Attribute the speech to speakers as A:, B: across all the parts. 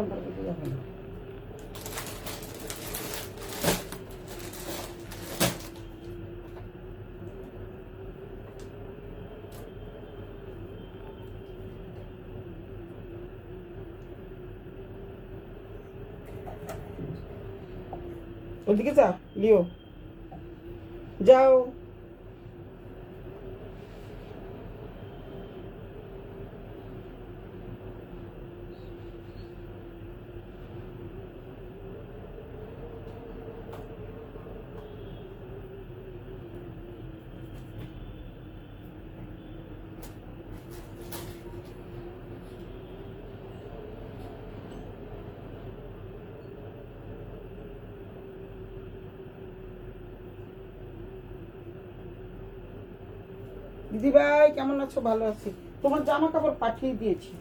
A: Number দিতে যাবে না। ওদিকে যা লিও, যাও। দিদিভাই কেমন আছো? ভালো আছি। তোমার জামা কাপড় পাঠিয়ে দিয়েছি।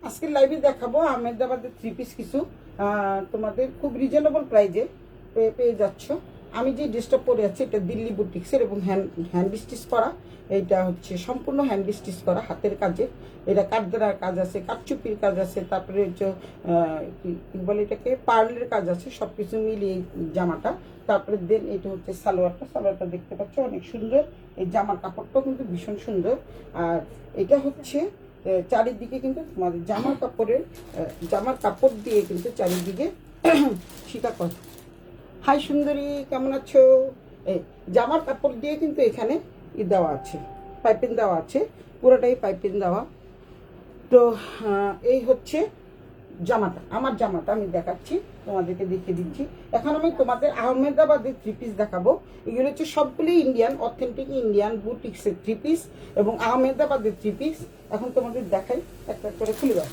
A: আজকের লাইভে দেখাবো আহমেদাবাদের 3 পিস কিছু তোমাদের খুব রিজনেবল প্রাইজে পেয়ে যাচ্ছ। আমি যে ড্রেসটা পরে আছি এটা দিল্লি বুটিক্সের এবং হ্যান্ড স্টিচ করা। এইটা হচ্ছে সম্পূর্ণ হ্যান্ড স্টিচ করা হাতের কাজে। এটা কাঠদারার কাজ আছে, কাঠচুপির কাজ আছে, তারপরে হচ্ছে কি বলে এটাকে পার্লের কাজ আছে, সব কিছু মিলিয়ে জামাটা। তারপরে দেন এটা হচ্ছে সালোয়ারটা দেখতে পাচ্ছ অনেক সুন্দর। এই জামার কাপড়টাও কিন্তু ভীষণ সুন্দর। আর এটা হচ্ছে চারিদিকে কিন্তু তোমাদের জামার কাপড় দিয়ে কিন্তু চারিদিকে শিকা করা। হাই সুন্দরী, কেমন আছো? এই জামার কাপড় দিয়ে কিন্তু এখানে দেওয়া আছে, পাইপিং দেওয়া আছে, পুরোটাই পাইপিং দেওয়া। তো এই হচ্ছে জামাটা, আমার জামাটা আমি দেখাচ্ছি, তোমাদেরকে দেখিয়ে দিচ্ছি। এখন আমি তোমাদের আহমেদাবাদের 3 পিস দেখাবো। এগুলো হচ্ছে সবগুলি ইন্ডিয়ান, অথেন্টিক ইন্ডিয়ান বুটিক্সের 3 পিস এবং আহমেদাবাদের 3 পিস। এখন তোমাদের দেখাই, একটা করে খুলে দাও।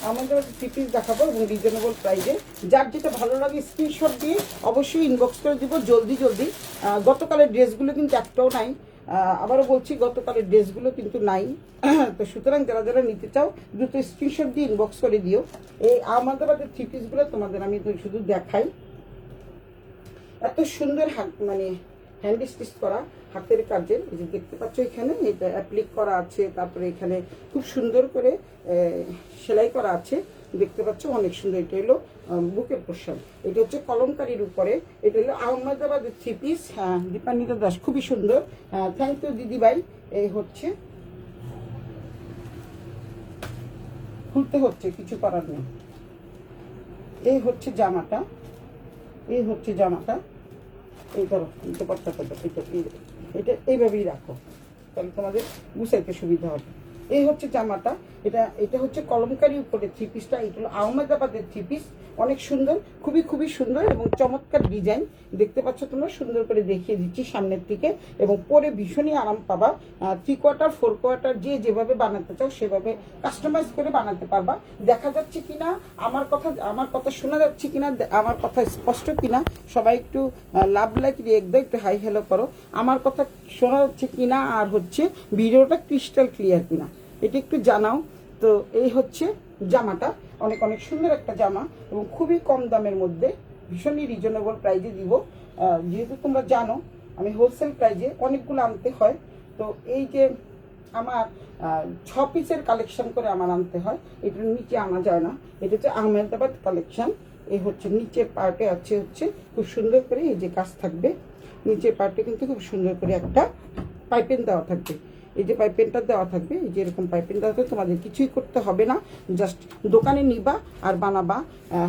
A: আহমেদাবাদের 3 পিস দেখাবো এবং রিজনেবল প্রাইসে। যার যেটা ভালো লাগে স্ক্রিনশট দিয়ে অবশ্যই ইনবক্স করে দিব জলদি। গতকালের ড্রেসগুলো কিন্তু একটাও নাই। আবারও বলছি, গতকালের ড্রেসগুলো কিন্তু নাই। তো সুতরাং যারা নিতে চাও দ্রুত স্ক্রিনশট দিয়ে ইনবক্স করে দিও। এই আহমেদাবাদের 3 পিসগুলো তোমাদের আমি তো শুধু দেখাই। এত সুন্দর মানে হ্যান্ড স্টিচ করা হাতের কাজের। এই যে দেখতে পাচ্ছ এখানে এটা অ্যাপ্লিক করা আছে, তারপরে এখানে খুব সুন্দর করে সেলাই করা আছে, দেখতে পাচ্ছ অনেক সুন্দর। এটা হলো বুকের পোর্শন, এটা হচ্ছে কলমকারির উপরে। এটা হলো আহমেদাবাদের 3 পিস। হ্যাঁ, দীপান্বিতা দাস, খুবই সুন্দর। থ্যাংক ইউ দিদিভাই। এই হচ্ছে, খুলতে হচ্ছে, কিছু করার নেই। এই হচ্ছে জামাটা, এই ধরো এটা এইভাবেই রাখো, তাহলে তোমাদের গুছাইতে সুবিধা হবে। এই হচ্ছে জামাটা, এটা হচ্ছে কলমকারি উপরে 3 পিসটা। এটা হলো আহমেদাবাদের 3 পিস, অনেক সুন্দর, খুবই সুন্দর এবং চমৎকার ডিজাইন। দেখতে পাচ্ছ তোমরা, সুন্দর করে দেখিয়ে দিচ্ছি সামনের থেকে, এবং পরে ভীষণই আরাম পাবা। 3 কোয়ার্টার 4 কোয়ার্টার যেভাবে বানাতে চাও সেভাবে কাস্টমাইজ করে বানাতে পারবা। দেখা যাচ্ছে কিনা আমার কথা শোনা যাচ্ছে কিনা, আমার কথা স্পষ্ট কিনা, সবাই একটু লাভ লাইক রিয়েক্ট দাও, একটু হাই হ্যালো করো। আমার কথা শোনা যাচ্ছে কিনা আর হচ্ছে ভিডিওটা ক্রিস্টাল ক্লিয়ার কিনা এটা একটু জানাও। তো এই হচ্ছে জামাটা, অনেক সুন্দর একটা জামা এবং খুবই কম দামের মধ্যে, ভীষণই রিজনেবল প্রাইজে দিব। যেহেতু তোমরা জানো আমি হোলসেল প্রাইজে অনেকগুলো আনতে হয়। তো এই যে আমার 6 পিসের কালেকশন করে আমার আনতে হয়, এটার নিচে আনা যায় না। এটা হচ্ছে আহমেদাবাদ কালেকশন। এই হচ্ছে নিচের পার্টে আছে হচ্ছে খুব সুন্দর করে এই যে কাজ থাকবে। নিচের পার্টে কিন্তু খুব সুন্দর করে একটা পাইপেন দেওয়া থাকবে। এই যে পাইপেনটা দেওয়া থাকবে, এই যে এরকম পাইপেন দেওয়া থাকবে, তোমাদের কিছুই করতে হবে না, জাস্ট দোকানে নিবা আর বানাবা।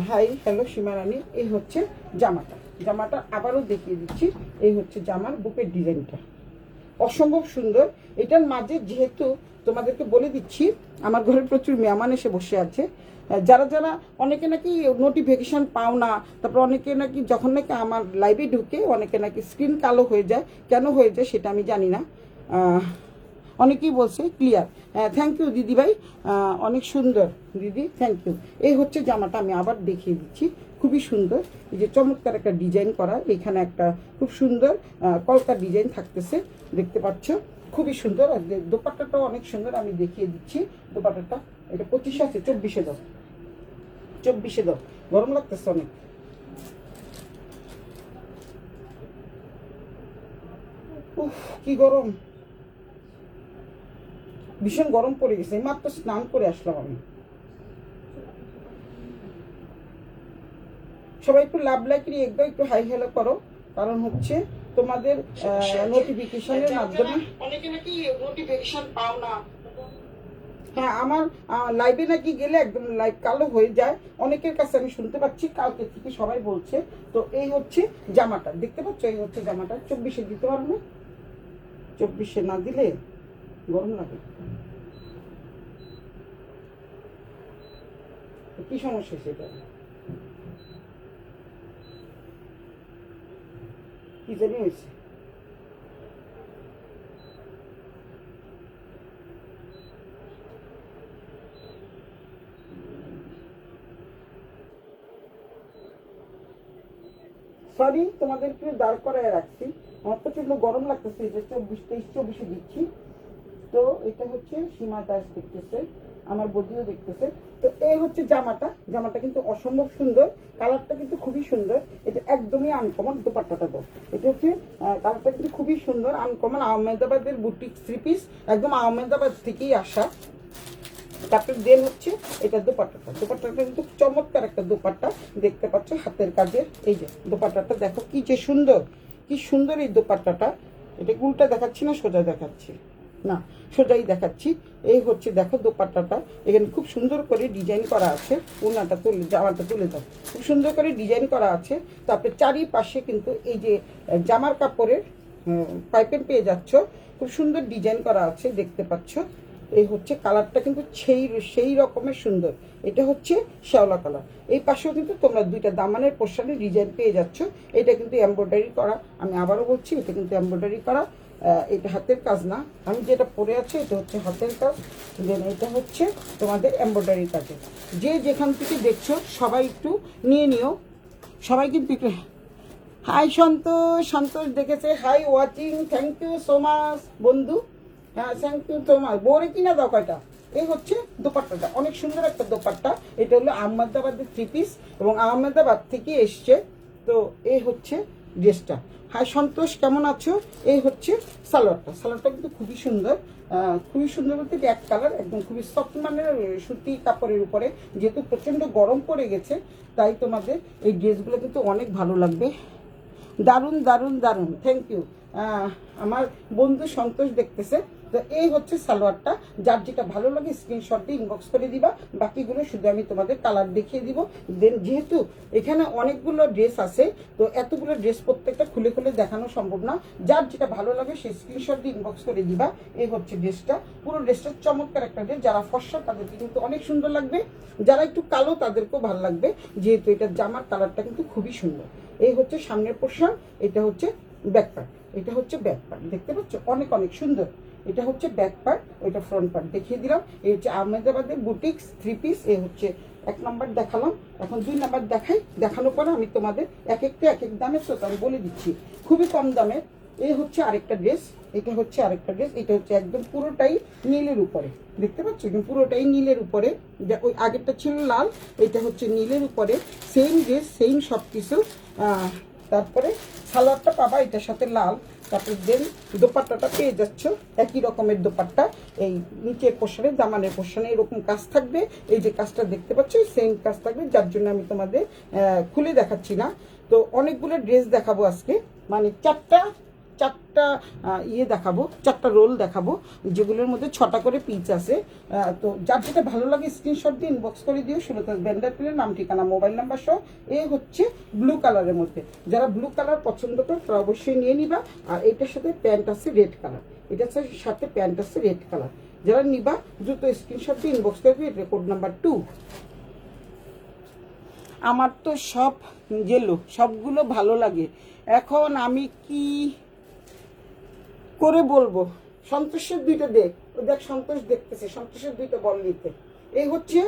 A: Hi hello Simarani. এই হচ্ছে জামাটা আবারও দেখিয়ে দিচ্ছি। এই হচ্ছে জামার বুকের ডিজাইনটা, অসম্ভব সুন্দর। এটার মাঝে যেহেতু তোমাদেরকে বলে দিচ্ছি, আমার ঘরে প্রচুর মেহমান এসে বসে আছে। যারা অনেকে নাকি নোটিফিকেশান পাও না, তারপর অনেকে নাকি যখন নাকি আমার লাইভে ঢুকে অনেকে নাকি স্ক্রিন কালো হয়ে যায়, কেন হয়ে যায় সেটা আমি জানি না। অনেকেই বলছে ক্লিয়ার। থ্যাংক ইউ দিদিভাই, অনেক সুন্দর দিদি, থ্যাংক ইউ। এই হচ্ছে জামাটা, আমি আবার দেখিয়ে দিচ্ছি, খুবই সুন্দর। এই যে চমৎকার একটা ডিজাইন করা, এখানে একটা খুব সুন্দর কলকা ডিজাইন থাকতেছে, দেখতে পাচ্ছ, খুবই সুন্দর। আর দোপাট্টাটাও অনেক সুন্দর, আমি দেখিয়ে দিচ্ছি দোপাট্টাটা। এটা 25 আছে, 24-এ দাও, 24-এ দাও, গরম লাগতেছে অনেক। উফ কি গরম, ভীষণ গরম পড়ে গেছে, মাত্র স্নান করে আসলাম আমি। সবাই একটু লাভ লাইক একদম একটু হাই হ্যালো করো, কারণ হচ্ছে তোমাদের নোটিফিকেশনের মাধ্যমে অনেকে নাকি নোটিফিকেশন পাও না। হ্যাঁ, আমার লাইভে নাকি গেলে একদম লাইভ কালো হয়ে যায়, অনেকের কাছে আমি শুনতে পাচ্ছি, কালকে থেকে সবাই বলছে। তো এই হচ্ছে জামাটা, দেখতে পাচ্ছ, এই হচ্ছে জামাটা। 24-এ দিতে পারো না? 24-এ না দিলে গরম লাগে। কি সমস্যা সেটা? কি জানি হয়েছে। সরি, তোমাদেরকে দাঁড় করায় রাখছি, আমার প্রচন্ড গরম লাগতেছে। যে 24-23-24-এ দিচ্ছি। তো এটা হচ্ছে সীমা দাস দেখতেছে, আমার বদিও দেখতেছে। তো এই হচ্ছে জামাটা, জামাটা কিন্তু অসম্ভব সুন্দর, কালারটা কিন্তু খুবই সুন্দর। এটা একদমই আনকমন। দোপাট্টাটা তো এটা হচ্ছে কালারটা কিন্তু খুবই সুন্দর, আনকমন। আহমেদাবাদের বুটিক 3 পিস, একদম আহমেদাবাদ থেকেই আসা। তারপরে দেন হচ্ছে এটা দোপাট্টাটা, দোপাট্টাটা কিন্তু চমৎকার একটা দোপাট্টা, দেখতে পাচ্ছ হাতের কাজের। এই যে দোপাট্টাটা দেখো কি যে সুন্দর, কি সুন্দর এই দোপাট্টাটা। এটা উল্টা দেখাচ্ছি না, সোজা দেখাচ্ছি না, সোজাই দেখাচ্ছি। এই হচ্ছে দেখো দোপাট্টাটা, এখানে খুব সুন্দর করে ডিজাইন করা আছে। ওনাটা তুলে, জামাটা তুলে দাও, খুব সুন্দর করে ডিজাইন করা আছে। তারপরে চারিপাশে কিন্তু এই যে জামার কাপড়ের পাইপেন পেয়ে যাচ্ছ, খুব সুন্দর ডিজাইন করা আছে, দেখতে পাচ্ছ। এই হচ্ছে কালারটা কিন্তু সেই রকমের সুন্দর। এটা হচ্ছে শ্যাওলা কালার। এই পাশেও কিন্তু তোমরা দুইটা দামানের পোর্শনে ডিজাইন পেয়ে যাচ্ছ। এটা কিন্তু এমব্রয়ডারি করা, আমি আবারও বলছি, এটা কিন্তু এমব্রয়ডারি করা। এটা হাতের কাজ না, আমি যেটা পরে আছি এটা হচ্ছে হাতের কাজ। দেন এটা হচ্ছে তোমাদের এমব্রয়ডারি কাজে। যে যেখান থেকে দেখছো সবাই একটু নিয়ে নিও, সবাই কিন্তু একটু। হাই সন্তোষ, সন্তোষ দেখেছে, hi watching, thank you so much বন্ধু। হ্যাঁ, থ্যাংক ইউ তোমার বোরে কিনা দাও কয়টা। এই হচ্ছে দোপাট্টাটা, অনেক সুন্দর একটা দোপাট্টা। এটা হলো আহমেদাবাদের 3 পিস এবং আহমেদাবাদ থেকে এসছে। তো এই হচ্ছে ড্রেসটা। হাই সন্তোষ, কেমন আছো? এই হচ্ছে সালোয়ারটা, সালোয়ারটা কিন্তু খুবই সুন্দর, খুবই সুন্দর বলতে এক কালার, একদম খুবই সফট মানের সুতি কাপড়ের উপরে। যেহেতু প্রচণ্ড গরম পড়ে গেছে, তাই তোমাদের এই ড্রেসগুলো কিন্তু অনেক ভালো লাগবে। দারুণ দারুণ দারুণ, থ্যাংক ইউ। আমার বন্ধু সন্তোষ দেখতেছে। তো এই হচ্ছে সালোয়ারটা, যার যেটা ভালো লাগে স্ক্রিনশট দিয়ে ইনবক্স করে দিবা। বাকিগুলো শুধু আমি তোমাদের কালার দেখিয়ে দিব। দেন যেহেতু এখানে অনেকগুলো ড্রেস আছে, তো এতগুলো ড্রেস প্রত্যেকটা খুলে খুলে দেখানো সম্ভব না। যার যেটা ভালো লাগে সেই স্ক্রিনশট দিয়ে ইনবক্স করে দিবা। এই হচ্ছে ড্রেসটা, পুরো ড্রেসটা চমৎকার একটা ড্রেস। যারা ফর্সা তাদেরকে কিন্তু অনেক সুন্দর লাগবে, যারা একটু কালো তাদেরকেও ভালো লাগবে, যেহেতু এটা জামার কালারটা কিন্তু খুবই সুন্দর। এই হচ্ছে সামনের পোর্শন, এটা হচ্ছে ব্যাক পার্ট, এটা হচ্ছে ব্যাক পার্ট, দেখতে পাচ্ছ অনেক অনেক সুন্দর। এটা হচ্ছে ব্যাক পার্ট, ওইটা ফ্রন্ট পার্ট দেখিয়ে দিলাম। এই হচ্ছে আহমেদাবাদের বুটিক্স 3 পিস। এই হচ্ছে 1 নাম্বার দেখালাম, এখন 2 নাম্বার দেখাই। দেখানোর পরে আমি তোমাদের এক একটা এক এক দামের তো আমি বলে দিচ্ছি, খুবই কম দামের। এই হচ্ছে আরেকটা ড্রেস, এটা হচ্ছে আরেকটা ড্রেস। এটা হচ্ছে একদম পুরোটাই নীলের উপরে, দেখতে পাচ্ছ একদম পুরোটাই নীলের উপরে। ওই আগেরটা ছিল লাল, এটা হচ্ছে নীলের উপরে। সেম ড্রেস, সেম সব কিছু। তারপরে সালোয়ারটা পাবা এটার সাথে লাল। তারপরে দেন দোপাট্টাটা পেয়ে যাচ্ছ একই রকমের দোপাট্টা। এই নিচের পোর্শনে, দামানের পোর্শনে এরকম কাজ থাকবে। এই যে কাজটা দেখতে পাচ্ছ সেম কাজ থাকবে, যার জন্য আমি তোমাদের খুলে দেখাচ্ছি না। তো অনেকগুলো ড্রেস দেখাবো আজকে, মানে চারটা দেখাবো, 4টা রোল দেখাবো, যেগুলোর মধ্যে 6টা করে পিস আছে। তো যার যেটা ভালো লাগে স্ক্রিনশট দিয়ে ইনবক্স করে দিও। সুলতান ভেন্ডার প্লেয়ার নাম, ঠিকানা, মোবাইল নাম্বার সহ। এই হচ্ছে ব্লু কালারের মধ্যে, যারা ব্লু কালার পছন্দ করো তারা অবশ্যই নিয়ে নিবা। আর এটার সাথে প্যান্ট আছে রেড কালার, এটার সাথে প্যান্ট আছে রেড কালার। যারা নিবা দ্রুত স্ক্রিনশট দিয়ে ইনবক্স করবে। Code number 2। আমার তো সব গেলো, সবগুলো ভালো লাগে, এখন আমি কি করে বলবো? সন্তোষের 2টা দেখ, দেখ সন্তোষ দেখতেছে, সন্তোষের 2টা বল নিতে। এই হচ্ছে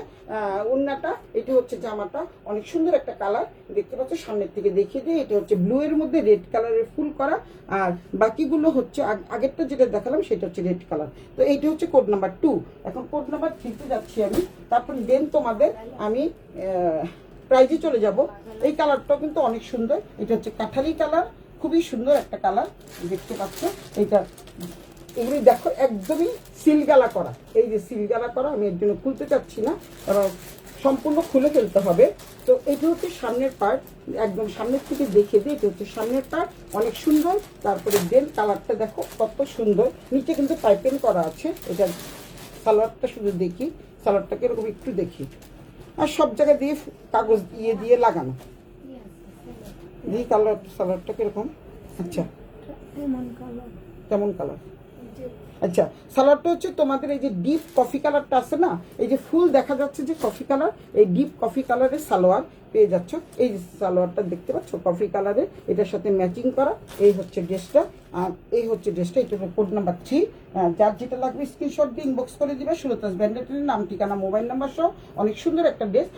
A: ওড়নাটা, এটা হচ্ছে জামাটা, অনেক সুন্দর একটা কালার, দেখতে পাচ্ছ সামনের থেকে দেখিয়ে দিই। এটা হচ্ছে ব্লু এর মধ্যে রেড কালারের ফুল করা, আর বাকিগুলো হচ্ছে আগেরটা যেটা দেখালাম সেটা হচ্ছে রেড কালার। তো এইটা হচ্ছে কোড নাম্বার 2। এখন কোড নাম্বার 3-তে যাচ্ছি আমি। তারপর দেন তোমাদের আমি প্রাইজে চলে যাব। এই কালারটাও কিন্তু অনেক সুন্দর, এটা হচ্ছে কাঠালি কালার, খুবই সুন্দর একটা কালার, দেখতে পাচ্ছ। এটা এগুলি দেখো একদমই সিলগালা করা, এই যে সিলগালা করা, আমি এর জন্য খুলতে চাচ্ছি না, কারণ সম্পূর্ণ খুলে ফেলতে হবে। তো এটা হচ্ছে সামনের পার্ট, একদম সামনের থেকে দেখে দিই, এটা হচ্ছে সামনের পার্ট, অনেক সুন্দর। তারপরে দেন কালারটা দেখো কত সুন্দর, নিচে কিন্তু পাইপিং করা আছে। এটা সালোয়ারটা শুধু দেখি, সালোয়ারটাকে এরকম একটু দেখি, আর সব জায়গায় দিয়ে কাগজ দিয়ে লাগানো, দিয়ে কালার সালোয়ারটা কিরকম, আচ্ছা কেমন কালার, আচ্ছা সালোয়ারটা হচ্ছে তোমাদের এই যে ডিপ কফি কালারটা আছে না, এই যে ফুল দেখা যাচ্ছে যে কফি কালার, এই ডিপ কফি কালারের সালোয়ার পেয়ে যাচ্ছ। এই সালোয়ারটা দেখতে পাচ্ছ কফি কালারের, এটার সাথে ম্যাচিং করা। এই হচ্ছে ড্রেসটা, আর এই হচ্ছে ড্রেসটা, এটা কোড নাম্বার 3। যার যেটা লাগবে স্ক্রিনশট দিয়ে ইনবক্স করে দিবে। সুলতাস ব্যান্ডেটের নাম, ঠিকানা, মোবাইল নাম্বার সহ অনেক সুন্দর একটা ড্রেস।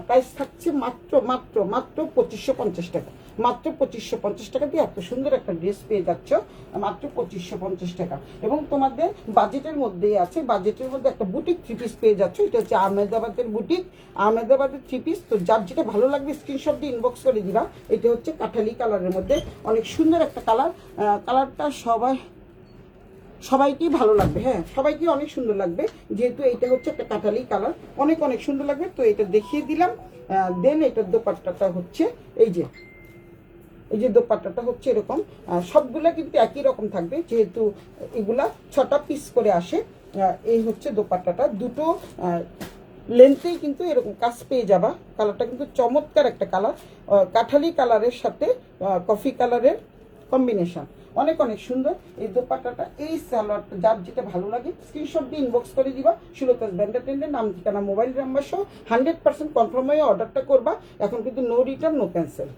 A: প্রাইস থাকছে মাত্র মাত্র মাত্র 2550 টাকা, মাত্র 2550 টাকা দিয়ে এত সুন্দর একটা ড্রেস পেয়ে যাচ্ছ, মাত্র 2550 টাকা। এবং তোমাদের বাজেটের মধ্যেই আছে, বাজেটের মধ্যে একটা বুটিক 3 পিস পেয়ে যাচ্ছ। এটা হচ্ছে আহমেদাবাদের বুটিক, আহমেদাবাদের 3 পিস। তো যার যেটা ভালো লাগবে স্ক্রিনশট দিয়ে ইনবক্স করে দিবা। এটা হচ্ছে কাঠালি কালারের মধ্যে অনেক সুন্দর একটা কালার। কালারটা সবাইকেই ভালো লাগবে, হ্যাঁ সবাইকে অনেক সুন্দর লাগবে, যেহেতু এটা হচ্ছে একটা কাঠালি কালার, অনেক অনেক সুন্দর লাগবে। তো এটা দেখিয়ে দিলাম। দেন এটার দোপাট্টাটা হচ্ছে এই যে দোপাট্টাটা হচ্ছে এরকম। সবগুলা কিন্তু একই রকম থাকবে, যেহেতু এগুলা 6টা পিস করে আসে। এই হচ্ছে দোপাট্টাটা, দুটো লেন্থেই কিন্তু এরকম কাজ পেয়ে যাবা। কালারটা কিন্তু চমৎকার একটা কালার, কাঠালি কালারের সাথে কফি কালারের কম্বিনেশন, অনেক অনেক সুন্দর। এই দোপাট্টাটা, এই সালোয়ারটা যার যেটা ভালো লাগে স্ক্রিনশট দিয়ে ইনবক্স করে দিবা। সুলতাস ব্যান্ডেটের নাম, ঠিকানা, মোবাইল নাম্বার সহ 100% কনফার্ম হয়ে অর্ডারটা করবা। এখন কিন্তু no return no cancel,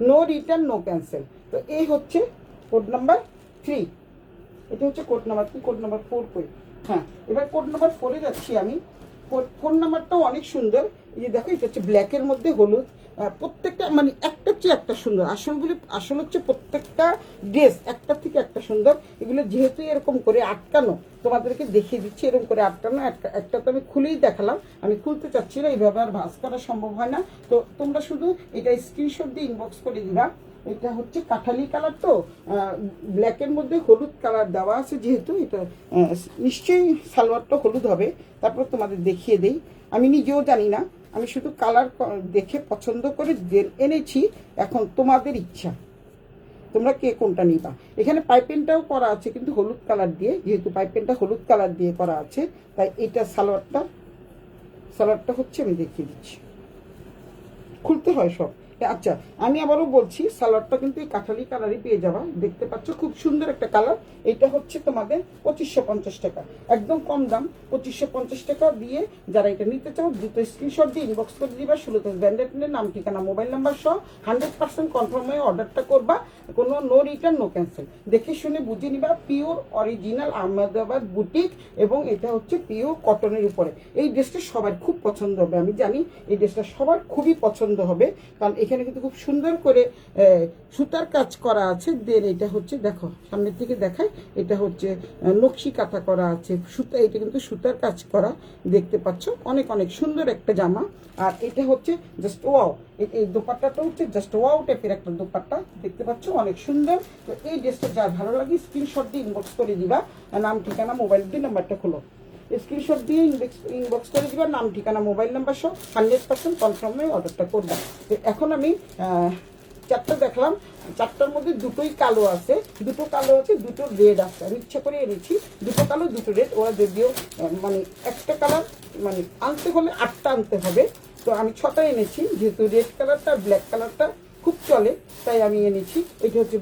A: no return no cancel. তো এই হচ্ছে কোড নাম্বার 3, এটা হচ্ছে কোড নাম্বার 3, কোড নাম্বার 4 কই, হ্যাঁ এবার কোড নাম্বার 4-এ যাচ্ছি আমি। ফোন নাম্বারটাও অনেক সুন্দর। এই যে দেখো, এটা হচ্ছে ব্ল্যাকের মধ্যে হলুদ, প্রত্যেকটা মানে একটা চেয়ে একটা সুন্দর। আসল হচ্ছে প্রত্যেকটা ড্রেস একটা থেকে একটা সুন্দর। এগুলো যেহেতু এরকম করে আটকানো, তোমাদেরকে দেখিয়ে দিচ্ছি এরকম করে আটকানো। একটা তো আমি খুলেই দেখালাম, আমি খুলতে চাচ্ছি না, এইভাবে আর ভাঁজ করা সম্ভব হয় না। তো তোমরা শুধু এটা স্ক্রিনশট দিয়ে ইনবক্স করে দিবা। এটা হচ্ছে কাঠালি কালার, তো ব্ল্যাকের মধ্যে হলুদ কালার দেওয়া আছে, যেহেতু এটা নিশ্চয়ই সালোয়ারটা হলুদ হবে। তারপর তোমাদের দেখিয়ে দেই, আমি নিজেও জানি না, আমি শুধু কালার দেখে পছন্দ করে এনেছি। এখন তোমাদের ইচ্ছা, তোমরা কে কোনটা নিবা। এখানে পাইপেনটাও করা আছে কিন্তু হলুদ কালার দিয়ে, যেহেতু পাইপেনটা হলুদ কালার দিয়ে করা আছে, তাই এটা সালোয়ারটা হচ্ছে, আমি দেখিয়ে দিচ্ছি, খুলতে হয় সব। আচ্ছা আমি আবারও বলছি, সালোয়ারটা কিন্তু এই কাঠালি কালারই পেয়ে যাবা। দেখতে পাচ্ছ খুব সুন্দর একটা কালার। এটা হচ্ছে তোমাদের 2550 টাকা, একদম কম দাম, 2550 টাকা দিয়ে যারা এটা নিতে চাও দ্রুত স্ক্রিনশট দিয়ে ইনবক্স করে দিবা। সুলতাস ব্যান্ডেটের নাম, ঠিকানা, মোবাইল নাম্বার সহ 100% কনফার্ম হয়ে অর্ডারটা করবা। কোনো নো রিটার্ন নো ক্যান্সেল, দেখে শুনে বুঝে নিবা। পিওর অরিজিনাল আহমেদাবাদ বুটিক, এবং এটা হচ্ছে পিওর কটনের উপরে। এই ড্রেসটা সবার খুব পছন্দ হবে, আমি জানি এই ড্রেসটা সবার খুবই পছন্দ হবে, কারণ এখানে কিন্তু খুব সুন্দর করে সুতার কাজ করা আছে। দেন এটা হচ্ছে দেখো, সামনের থেকে দেখায়, এটা হচ্ছে নকশি কাঁথা করা আছে, সুতা, এটা কিন্তু সুতার কাজ করা, দেখতে পাচ্ছ অনেক অনেক সুন্দর একটা জামা। আর এটা হচ্ছে জাস্ট ওয়াও, এই দোপাট্টাটা হচ্ছে জাস্ট ওয়াও টাইপের একটা দোপাট্টা, দেখতে পাচ্ছ অনেক সুন্দর। তো এই ড্রেসটা যার ভালো লাগে স্ক্রিনশট দিয়ে ইনবক্স করে দিবা। নাম, ঠিকানা, মোবাইল দিয়ে নাম্বারটা খোলো, স্ক্রিনশট দিয়ে ইনবক্স করে দিবা, নাম, ঠিকানা, মোবাইল নাম্বার সহ 100% কনফার্ম হয়ে অর্ডারটা করবা। তো এখন আমি 4টা দেখলাম, 4টার মধ্যে দুটোই কালো আছে, দুটো কালো আছে, দুটো রেড আছে। আমি ইচ্ছা করে এনেছি দুটো কালো দুটো রেড। ওরা যদিও মানে একটা কালার মানে আনতে হলে 8টা আনতে হবে, তো আমি 6টা এনেছি, যেহেতু রেড কালারটা ব্ল্যাক কালারটা খুব চলে তাই আমি এনেছি। এটা হচ্ছে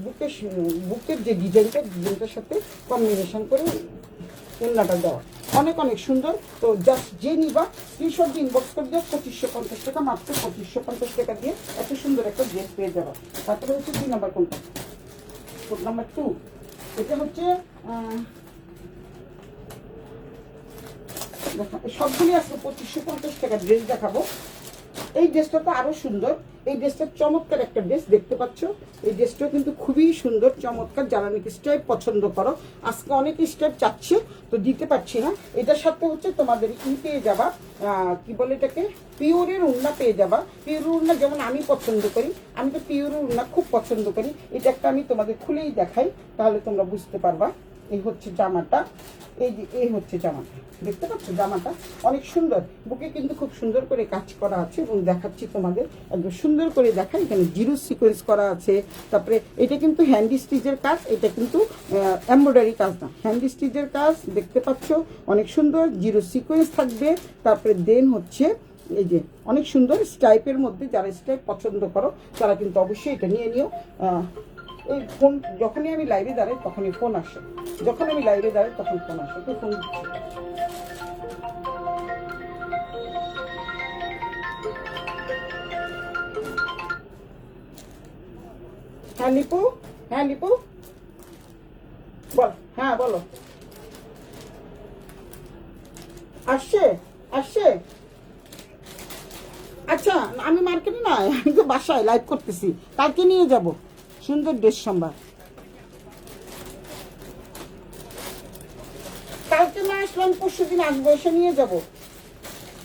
A: বুকের যে ডিজাইনটার সাথে কম্বিনেশন করে ওড়নাটা দেওয়া, অনেক অনেক সুন্দর। তো জাস্ট যে নিবা স্ক্রিনশট দিয়ে ইনবক্স করে দিও। 2550 টাকা, মাত্র 2550 টাকা দিয়ে এত সুন্দর একটা ড্রেস পেয়ে যাবা। তারপরে হচ্ছে 2 নাম্বার কোনটা, কোড নাম্বার 2। এটা হচ্ছে সবগুলি আজকে 2550 টাকা ড্রেস দেখাবো। এই ড্রেসটা তো আরো সুন্দর, এই ড্রেসটা চমৎকার একটা ড্রেস, দেখতে পাচ্ছ এই ড্রেসটাও কিন্তু খুবই সুন্দর চমৎকার। যারা নাকি স্টাইপ পছন্দ করো, আজকে অনেক স্টাইপ চাচ্ছে তো দিতে পারছি না। এটার সাথে হচ্ছে তোমাদের পেয়ে যাবা, কি বলে এটাকে, পিওরের উন্না পেয়ে যাবা। পিওরের উন্না যেমন আমি পছন্দ করি, আমি তো পিওরের উন্না খুব পছন্দ করি। এটা একটা আমি তোমাদের খুলেই দেখাই, তাহলে তোমরা বুঝতে পারবা। এই হচ্ছে জামাটা, এই যে এই হচ্ছে জামাটা, দেখতে পাচ্ছ জামাটা অনেক সুন্দর, বুকে কিন্তু খুব সুন্দর করে কাজ করা আছে এবং দেখাচ্ছি তোমাদের, একদম সুন্দর করে দেখা। এখানে জিরো সিকোয়েন্স করা আছে। তারপরে এটা কিন্তু হ্যান্ডি স্টিচের কাজ, এটা কিন্তু এমব্রয়ডারি কাজ না, হ্যান্ডি স্টিচের কাজ, দেখতে পাচ্ছ অনেক সুন্দর জিরো সিকোয়েন্স থাকবে। তারপরে দেন হচ্ছে এই যে অনেক সুন্দর স্টাইপের মধ্যে, যারা স্টাইপ পছন্দ করো তারা কিন্তু অবশ্যই এটা নিয়ে নিও। এই ফোন যখনই আমি লাইভে দাঁড়াই তখনই ফোন আসে, যখন আমি লাইভে দাঁড়াই তখন ফোন আসে, তো ফোন। হ্যাঁ লিপু, হ্যাঁ লিপু বল, হ্যাঁ বলো। আসছে, আসছে। আচ্ছা আমি মার্কেটে না, আমি তো বাসায় লাইভ করতেছি, কালকে নিয়ে যাব সুন্দর ড্রেস সম্ভার। কালকে না আসলাম, পরশু দিন আসবো, এসে নিয়ে যাব।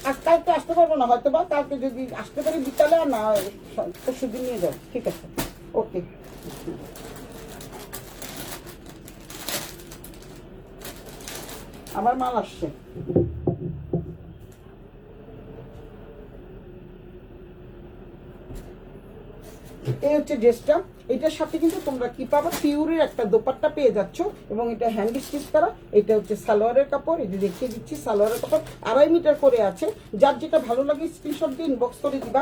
A: আর কালকে আসতে পারবো না হয়তো, বা কালকে যদি আসতে পারি বিকালে, আর না পরশু দিন নিয়ে যাবো, ঠিক আছে, ওকে। আমার মাল আসছে। এই হচ্ছে ড্রেসটা, এটার সাথে কিন্তু তোমরা কি পাবা, পিওরের একটা দোপাট্টা পেয়ে যাচ্ছ এবং এটা হ্যান্ড স্টিচ করা। এটা হচ্ছে সালোয়ারের কাপড়, এই যে দেখিয়ে দিচ্ছি সালোয়ারের কাপড়, 2.5 মিটার করে আছে। যার যেটা ভালো লাগে স্ক্রিনশট দিয়ে ইনবক্স করে দিবা।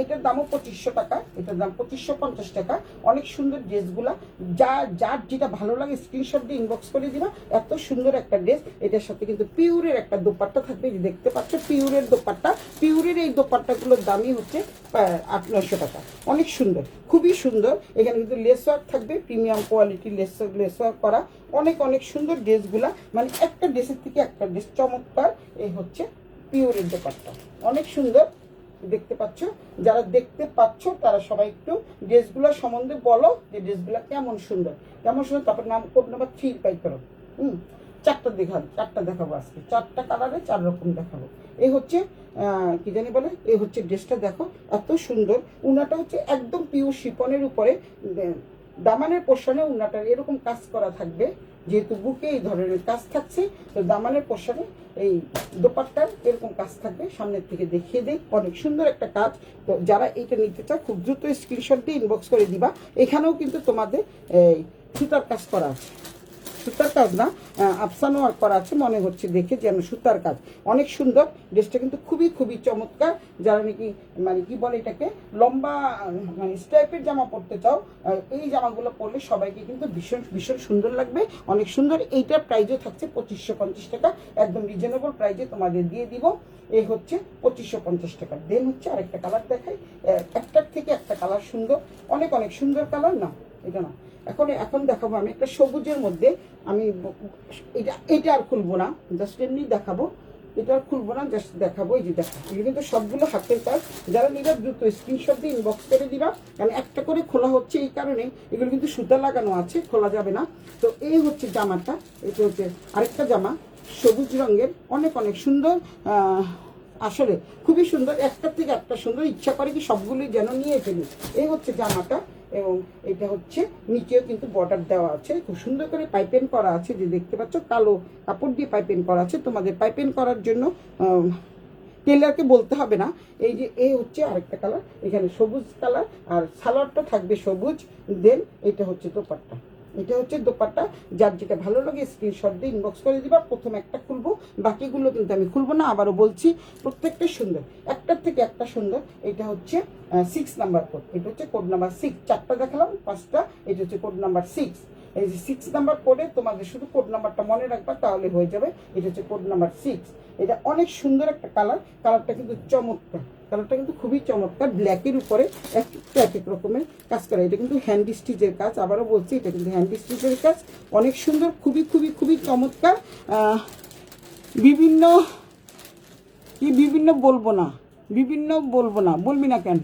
A: এটার দামও 2500 টাকা, এটার দাম 2550 টাকা। অনেক সুন্দর ড্রেসগুলা, যার যেটা ভালো লাগে স্ক্রিনশট দিয়ে ইনবক্স করে দিবা। এত সুন্দর একটা ড্রেস, এটার সাথে কিন্তু পিওরের একটা দোপাট্টা থাকবে, যে দেখতে পাচ্ছ পিওরের দোপাট্টা। পিওরের এই দোপাট্টাগুলোর দামই হচ্ছে 800-900 টাকা। অনেক সুন্দর, খুবই সুন্দর। এখানে কিন্তু লেস ওয়ার্ক থাকবে, প্রিমিয়াম কোয়ালিটি লেস ওয়ার্ক করা। অনেক অনেক সুন্দর ড্রেসগুলা, মানে একটা ড্রেসের থেকে একটা ড্রেস চমৎকার। এই হচ্ছে পিওরের দোপাট্টা, অনেক সুন্দর, দেখতে পাচ্ছ। যারা দেখতে পাচ্ছ তারা সবাই একটু ড্রেসগুলো সম্বন্ধে বলো, যে ড্রেসগুলো কেমন সুন্দর, কেমন সুন্দর। তারপর কোড নাম্বার 3 পাই করো। চারটা দেখাবো আজকে, 4টা কালারে 4 রকম দেখাবো। এই হচ্ছে কি জানি বলে, এই হচ্ছে ড্রেসটা দেখো, এত সুন্দর। উনাটা হচ্ছে একদম পিওর শিফনের উপরে, দামানের পোর্শনে উনাটার এরকম কাজ করা থাকবে, যেহেতু বুকে এই ধরনের কাজ থাকছে, তো দামানের পোর্শনে এই দোপাট্টার এরকম কাজ থাকবে। সামনের থেকে দেখিয়ে দেই, অনেক সুন্দর একটা কাজ। তো যারা এইটা নিতে চাও খুব দ্রুত স্ক্রিনশট দিয়ে ইনবক্স করে দিবা। এখানেও কিন্তু তোমাদের এই সুতার কাজ করা আছে, সুতার কাজ না, আফসান ওয়ার্ক করা আছে মনে হচ্ছে দেখে, যেন সুতার কাজ। অনেক সুন্দর ড্রেসটা, কিন্তু খুবই খুবই চমৎকার। যারা নাকি মানে কি বলে এটাকে, লম্বা মানে স্টাইপের জামা পরতে চাও, এই জামাগুলো পরলে সবাইকে কিন্তু ভীষণ ভীষণ সুন্দর লাগবে, অনেক সুন্দর। এইটার প্রাইসও থাকছে 2550 টাকা, একদম রিজনেবল প্রাইসে তোমাদের দিয়ে দিব। এই হচ্ছে 2550 টাকা। দেন হচ্ছে আরেকটা কালার দেখাই, একটার থেকে একটা কালার সুন্দর, অনেক অনেক সুন্দর কালার। না এটা না, এখন দেখাবো আমি একটা সবুজের মধ্যে। আমি এটা আর খুলবো না, জাস্ট এমনি দেখাবো, এটা আর খুলবো না, জাস্ট দেখাবো। এই যে দেখো, এগুলো কিন্তু সবগুলো হাতের কাজ। যারা নিবে দ্রুত স্ক্রিনশট দিয়ে ইনবক্স করে দিবা, কারণ একটা করে খোলা হচ্ছে এই কারণে, এগুলো কিন্তু সুতা লাগানো আছে, খোলা যাবে না। তো এই হচ্ছে জামাটা, এটা হচ্ছে আরেকটা জামা সবুজ রঙের, অনেক অনেক সুন্দর, আসলে খুবই সুন্দর, একটার থেকে একটা সুন্দর। ইচ্ছা করে কি সবগুলোই যেন নিয়ে ফেলি। এই হচ্ছে জামাটা, এবং এটা হচ্ছে নিচেও কিন্তু বর্ডার দেওয়া আছে, খুব সুন্দর করে পাইপিং করা আছে, যে দেখতে পাচ্ছ কালো কাপড় দিয়ে পাইপিং করা আছে। তোমাদের পাইপিং করার জন্য টেলারকে বলতে হবে না। এই যে এই হচ্ছে আরেকটা কালার, এখানে সবুজ কালার, আর সালোয়ারটা থাকবে সবুজ। দেন এটা হচ্ছে দোপাট্টা, এটা হচ্ছে দোপাট্টা। যার যেটা ভালো লাগে স্ক্রিনশট দিয়ে ইনবক্স করে দিবা। প্রথম একটা খুলবো, বাকিগুলো কিন্তু আমি খুলবো না, আবারও বলছি প্রত্যেকটা সুন্দর, একটার থেকে একটা সুন্দর। এটা হচ্ছে 6 নাম্বার কোড, এটা হচ্ছে কোড নাম্বার 6। 4টা দেখালাম, 5টা, এটা হচ্ছে কোড নাম্বার 6। এই যে 6 নাম্বার কোডে তোমাদের শুধু কোড নাম্বারটা মনে রাখবা, তাহলে হয়ে যাবে। এটা হচ্ছে কোড নাম্বার 6। এটা অনেক সুন্দর একটা কালার, কালারটা কিন্তু চমৎকার, কালারটা কিন্তু খুবই চমৎকার। ব্ল্যাকের উপরে এক এক রকমের কাজ করা, এটা কিন্তু হ্যান্ড স্টিচের কাজ। আবারও বলছি, এটা কিন্তু হ্যান্ড স্টিচের কাজ, অনেক সুন্দর, খুবই খুবই খুবই চমৎকার। বিভিন্ন বলবো না, বলবি না কেন,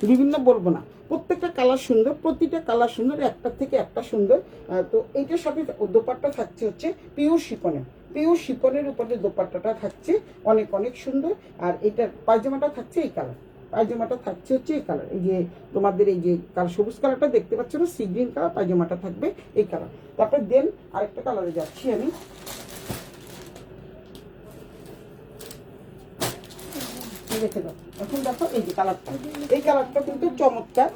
A: বিভিন্ন বলবো না, প্রত্যেকটা কালার সুন্দর, প্রতিটা কালার সুন্দর, একটার থেকে একটা সুন্দর। তো এইটার সাথে দোপাট্টা থাকছে হচ্ছে পিওর শিপনের উপরে দোপাট্টাটা থাকছে, অনেক অনেক সুন্দর। আর এটার পায়জামাটা থাকছে এই কালার, পায়জামাটা থাকছে হচ্ছে এই কালার, এই যে তোমাদের এই যে সবুজ কালারটা দেখতে পাচ্ছ না, সি গ্রিন কালার, পায়জামাটা থাকবে এই কালার। তারপরে দেন আরেকটা কালারে যাচ্ছি আমি, রেখে দাও। এখন দেখো এই যে কালারটা, এই কালারটা কিন্তু চমৎকার।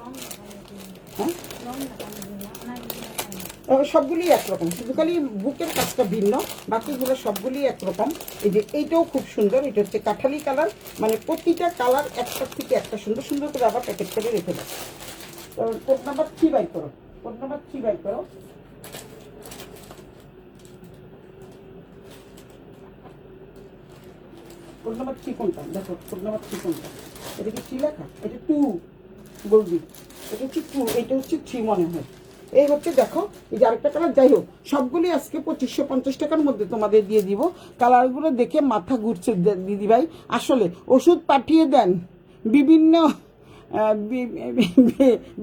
A: হ্যাঁ, সবগুলি একরকম, শুধু খালি বুকের কাজটা ভিন্ন, বাকিগুলো সবগুলি একরকম। এই যে এইটাও খুব সুন্দর, এটা হচ্ছে কাঠালি কালার, মানে প্রতিটা কালার একটার থেকে একটা সুন্দর সুন্দর করে আবার প্যাকেট করে রেখে দাও। তো কোড নাম্বার 3 বাই করো, কোড নাম্বার 3 বাই করো। কোড নাম্বার 3 কোনটা দেখো, কোড নাম্বার 3 কোনটা? এটা কি 3 লেখা? এটা 2 বলবি, এটা হচ্ছে 2, এটা হচ্ছে 3 মনে হয়। এই হচ্ছে দেখো এই যে আরেকটা কালার। যাই হোক, সবগুলি আজকে 2550 টাকার মধ্যে তোমাদের দিয়ে দিব। কালারগুলো দেখে মাথা ঘুরছে দিদি ভাই, আসলে ওষুধ পাঠিয়ে দেন, বিভিন্ন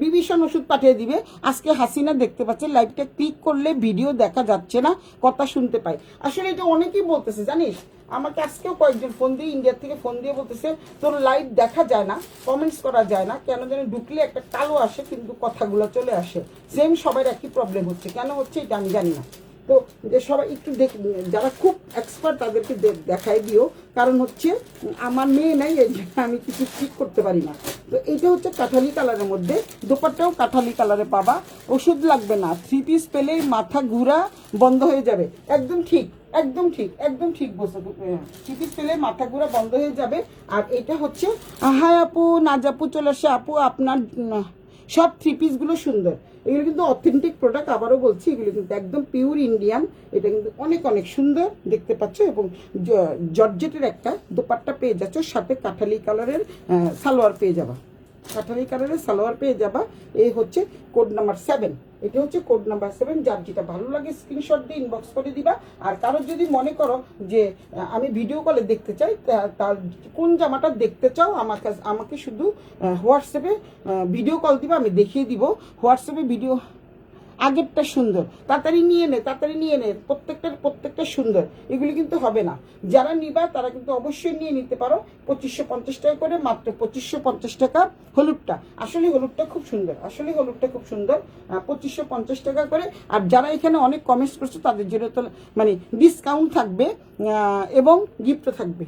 A: বিভীষণ ওষুধ পাঠিয়ে দিবে। আজকে হাসিনা দেখতে পাচ্ছে, লাইভটা ক্লিক করলে ভিডিও দেখা যাচ্ছে না, কথা শুনতে পাই। আসলে এটা অনেকেই বলতেছে জানিস, আমাকে আজকেও কয়েকজন ফোন দিয়ে, ইন্ডিয়া থেকে ফোন দিয়ে বলতেছে তোর লাইভ দেখা যায় না, কমেন্টস করা যায় না, কেন জানি ঢুকলে একটা কালো আসে কিন্তু কথাগুলো চলে আসে। সেম সবার একই প্রবলেম হচ্ছে, কেন হচ্ছে এটা আমি জানি না। তো যে সবাই একটু যারা খুব এক্সপার্ট তাদেরকে দেখাই দিও, কারণ হচ্ছে আমার মেয়ে নাই, এই জন্য আমি কিছু ঠিক করতে পারি না। তো এইটা হচ্ছে কাঠালি কালারের মধ্যে, দোপাট্টাও কাঠালি কালারে পাবা। ওষুধ লাগবে না, 3 পিস পেলেই মাথা ঘুরা বন্ধ হয়ে যাবে। একদম ঠিক, একদম ঠিক, একদম ঠিক বলছো। 3 পিস পেলে মাথা ঘুরা বন্ধ হয়ে যাবে। আর এটা হচ্ছে হাই আপু, নাজাপু চলে আসে আপু, আপনার সব 3 পিসগুলো সুন্দর। এগুলো কিন্তু অথেন্টিক প্রোডাক্ট, আবারও বলছি এগুলো কিন্তু একদম পিওর ইন্ডিয়ান। এটা কিন্তু অনেক অনেক সুন্দর দেখতে পাচ্ছ, এবং জর্জেটের একটা দোপাট্টা পেয়ে যাচ্ছ, সাথে কাঠালি কালারের সালোয়ার পেয়ে যাবা, কাঠালি কালারের সালোয়ার পেয়ে যাবা। এই হচ্ছে কোড নাম্বার 7, এটা হচ্ছে কোড নাম্বার 7। যার যেটা ভালো লাগে স্ক্রিনশট দিয়ে ইনবক্স করে দিবা। আর কারোর যদি মনে করো যে আমি ভিডিও কলে দেখতে চাই, তার কোন জামাটা দেখতে চাও আমাকে শুধু হোয়াটসঅ্যাপে ভিডিও কল দিবা, আমি দেখিয়ে দিব। হোয়াটসঅ্যাপে ভিডিও আগেরটা সুন্দর, তাড়াতাড়ি নিয়ে নে, তাড়াতাড়ি নিয়ে নে, প্রত্যেকটা সুন্দর। এগুলি কিন্তু হবে না, যারা নিবা তারা কিন্তু অবশ্যই নিয়ে নিতে পারো। 2550 টাকা করে, মাত্র 2550 টাকা হলুদটা। আসলে হলুদটা খুব সুন্দর, আসলে হলুদটা খুব সুন্দর, 2550 টাকা করে। আর যারা এখানে অনেক কমেন্টস করছো তাদের জন্য তো মানে ডিসকাউন্ট থাকবে এবং গিফটও থাকবে।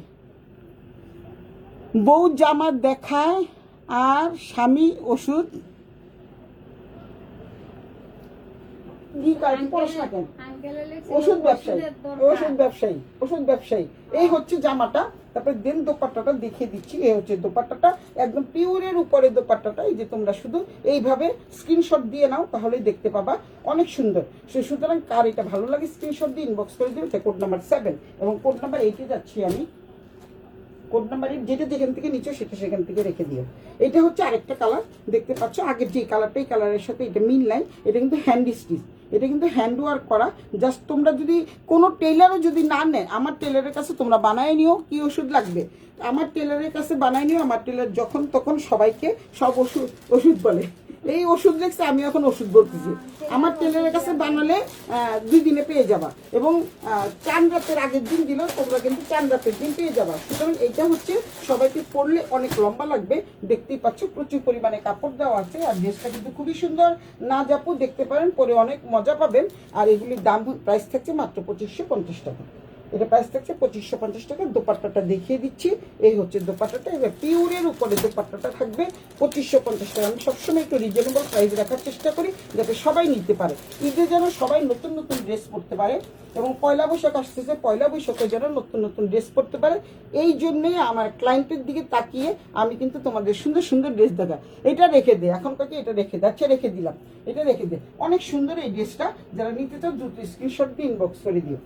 A: বউ জামা দেখায় আর স্বামী ওষুধ ওষুধ ব্যবসায়ী, ওষুধ ব্যবসায়ী, ওষুধ ব্যবসায়ী। এই হচ্ছে জামাটা। তারপরে দেন দোপাট্টাটা দেখিয়ে দিচ্ছি। এই হচ্ছে দোপাট্টাটা, একদম পিওরের উপরে দোপাট্টাটা। এই যে তোমরা শুধু এইভাবে স্ক্রিনশট দিয়ে নাও, তাহলেই দেখতে পাবা, অনেক সুন্দর। সুতরাং কার এটা ভালো লাগে স্ক্রিনশট দিয়ে ইনবক্স করে দিবে। কোড নাম্বার 7 এবং কোড নাম্বার 8 যাচ্ছি আমি। কোড নাম্বার 8 যেটা যেখান থেকে নিচ্ছ সেটা সেখান থেকে রেখে দিও। এটা হচ্ছে আরেকটা কালার দেখতে পাচ্ছ, আগের যে কালারটা, এই কালারের সাথে এটা মিল নাই। এটা কিন্তু হ্যান্ড স্টিচ, এটা কিন্তু হ্যান্ড ওয়ার্ক করা। জাস্ট তোমরা যদি কোনো টেলারও যদি না নেয়, আমার টেলারের কাছে তোমরা বানায় নিও। কি ওষুধ লাগবে আমার টেলারের কাছে বানায় নিও। আমার টেলার যখন তখন সবাইকে সব ওষুধ বলে। এই ওষুধ লেগছে, আমি এখন ওষুধ বলতেছি। আমার টেলারের কাছে বানালে 2 দিনে পেয়ে যাবা, এবং চাঁদ রাতের আগের দিন দিলেও তোমরা কিন্তু চাঁদ রাতের দিন পেয়ে যাবা। সুতরাং এইটা হচ্ছে সবাইকে পরলে অনেক লম্বা লাগবে, দেখতেই পাচ্ছ প্রচুর পরিমাণে কাপড় দেওয়া আছে। আর ড্রেসটা কিন্তু খুবই সুন্দর, না যাপু দেখতে পারেন, পরে অনেক মজা পাবেন। আর এগুলির দাম প্রাইস থাকছে মাত্র 2550 টাকা। এটা প্রাইস থাকছে 2550 টাকা। দোপাট্টাটা দেখিয়ে দিচ্ছি, এই হচ্ছে দোপাট্টাটা। এবার পিওরের উপরে দোপাট্টাটা থাকবে 2550 টাকা। আমি সবসময় একটু রিজনেবল প্রাইস রাখার চেষ্টা করি, যাতে সবাই নিতে পারে। ঈদে যেন সবাই নতুন নতুন ড্রেস পরতে পারে, এবং পয়লা বৈশাখ আসতেছে, পয়লা বৈশাখে যেন নতুন নতুন ড্রেস পরতে পারে। এই জন্যই আমার ক্লায়েন্টের দিকে তাকিয়ে আমি কিন্তু তোমাদের সুন্দর সুন্দর ড্রেস দেখা। এটা রেখে দে, এখন কাকে এটা রেখে দে, আচ্ছা রেখে দিলাম, এটা রেখে দে। অনেক সুন্দর এই ড্রেসটা, যারা নিতে চাও দ্রুত স্ক্রিনশট দিয়ে ইনবক্স করে দিও।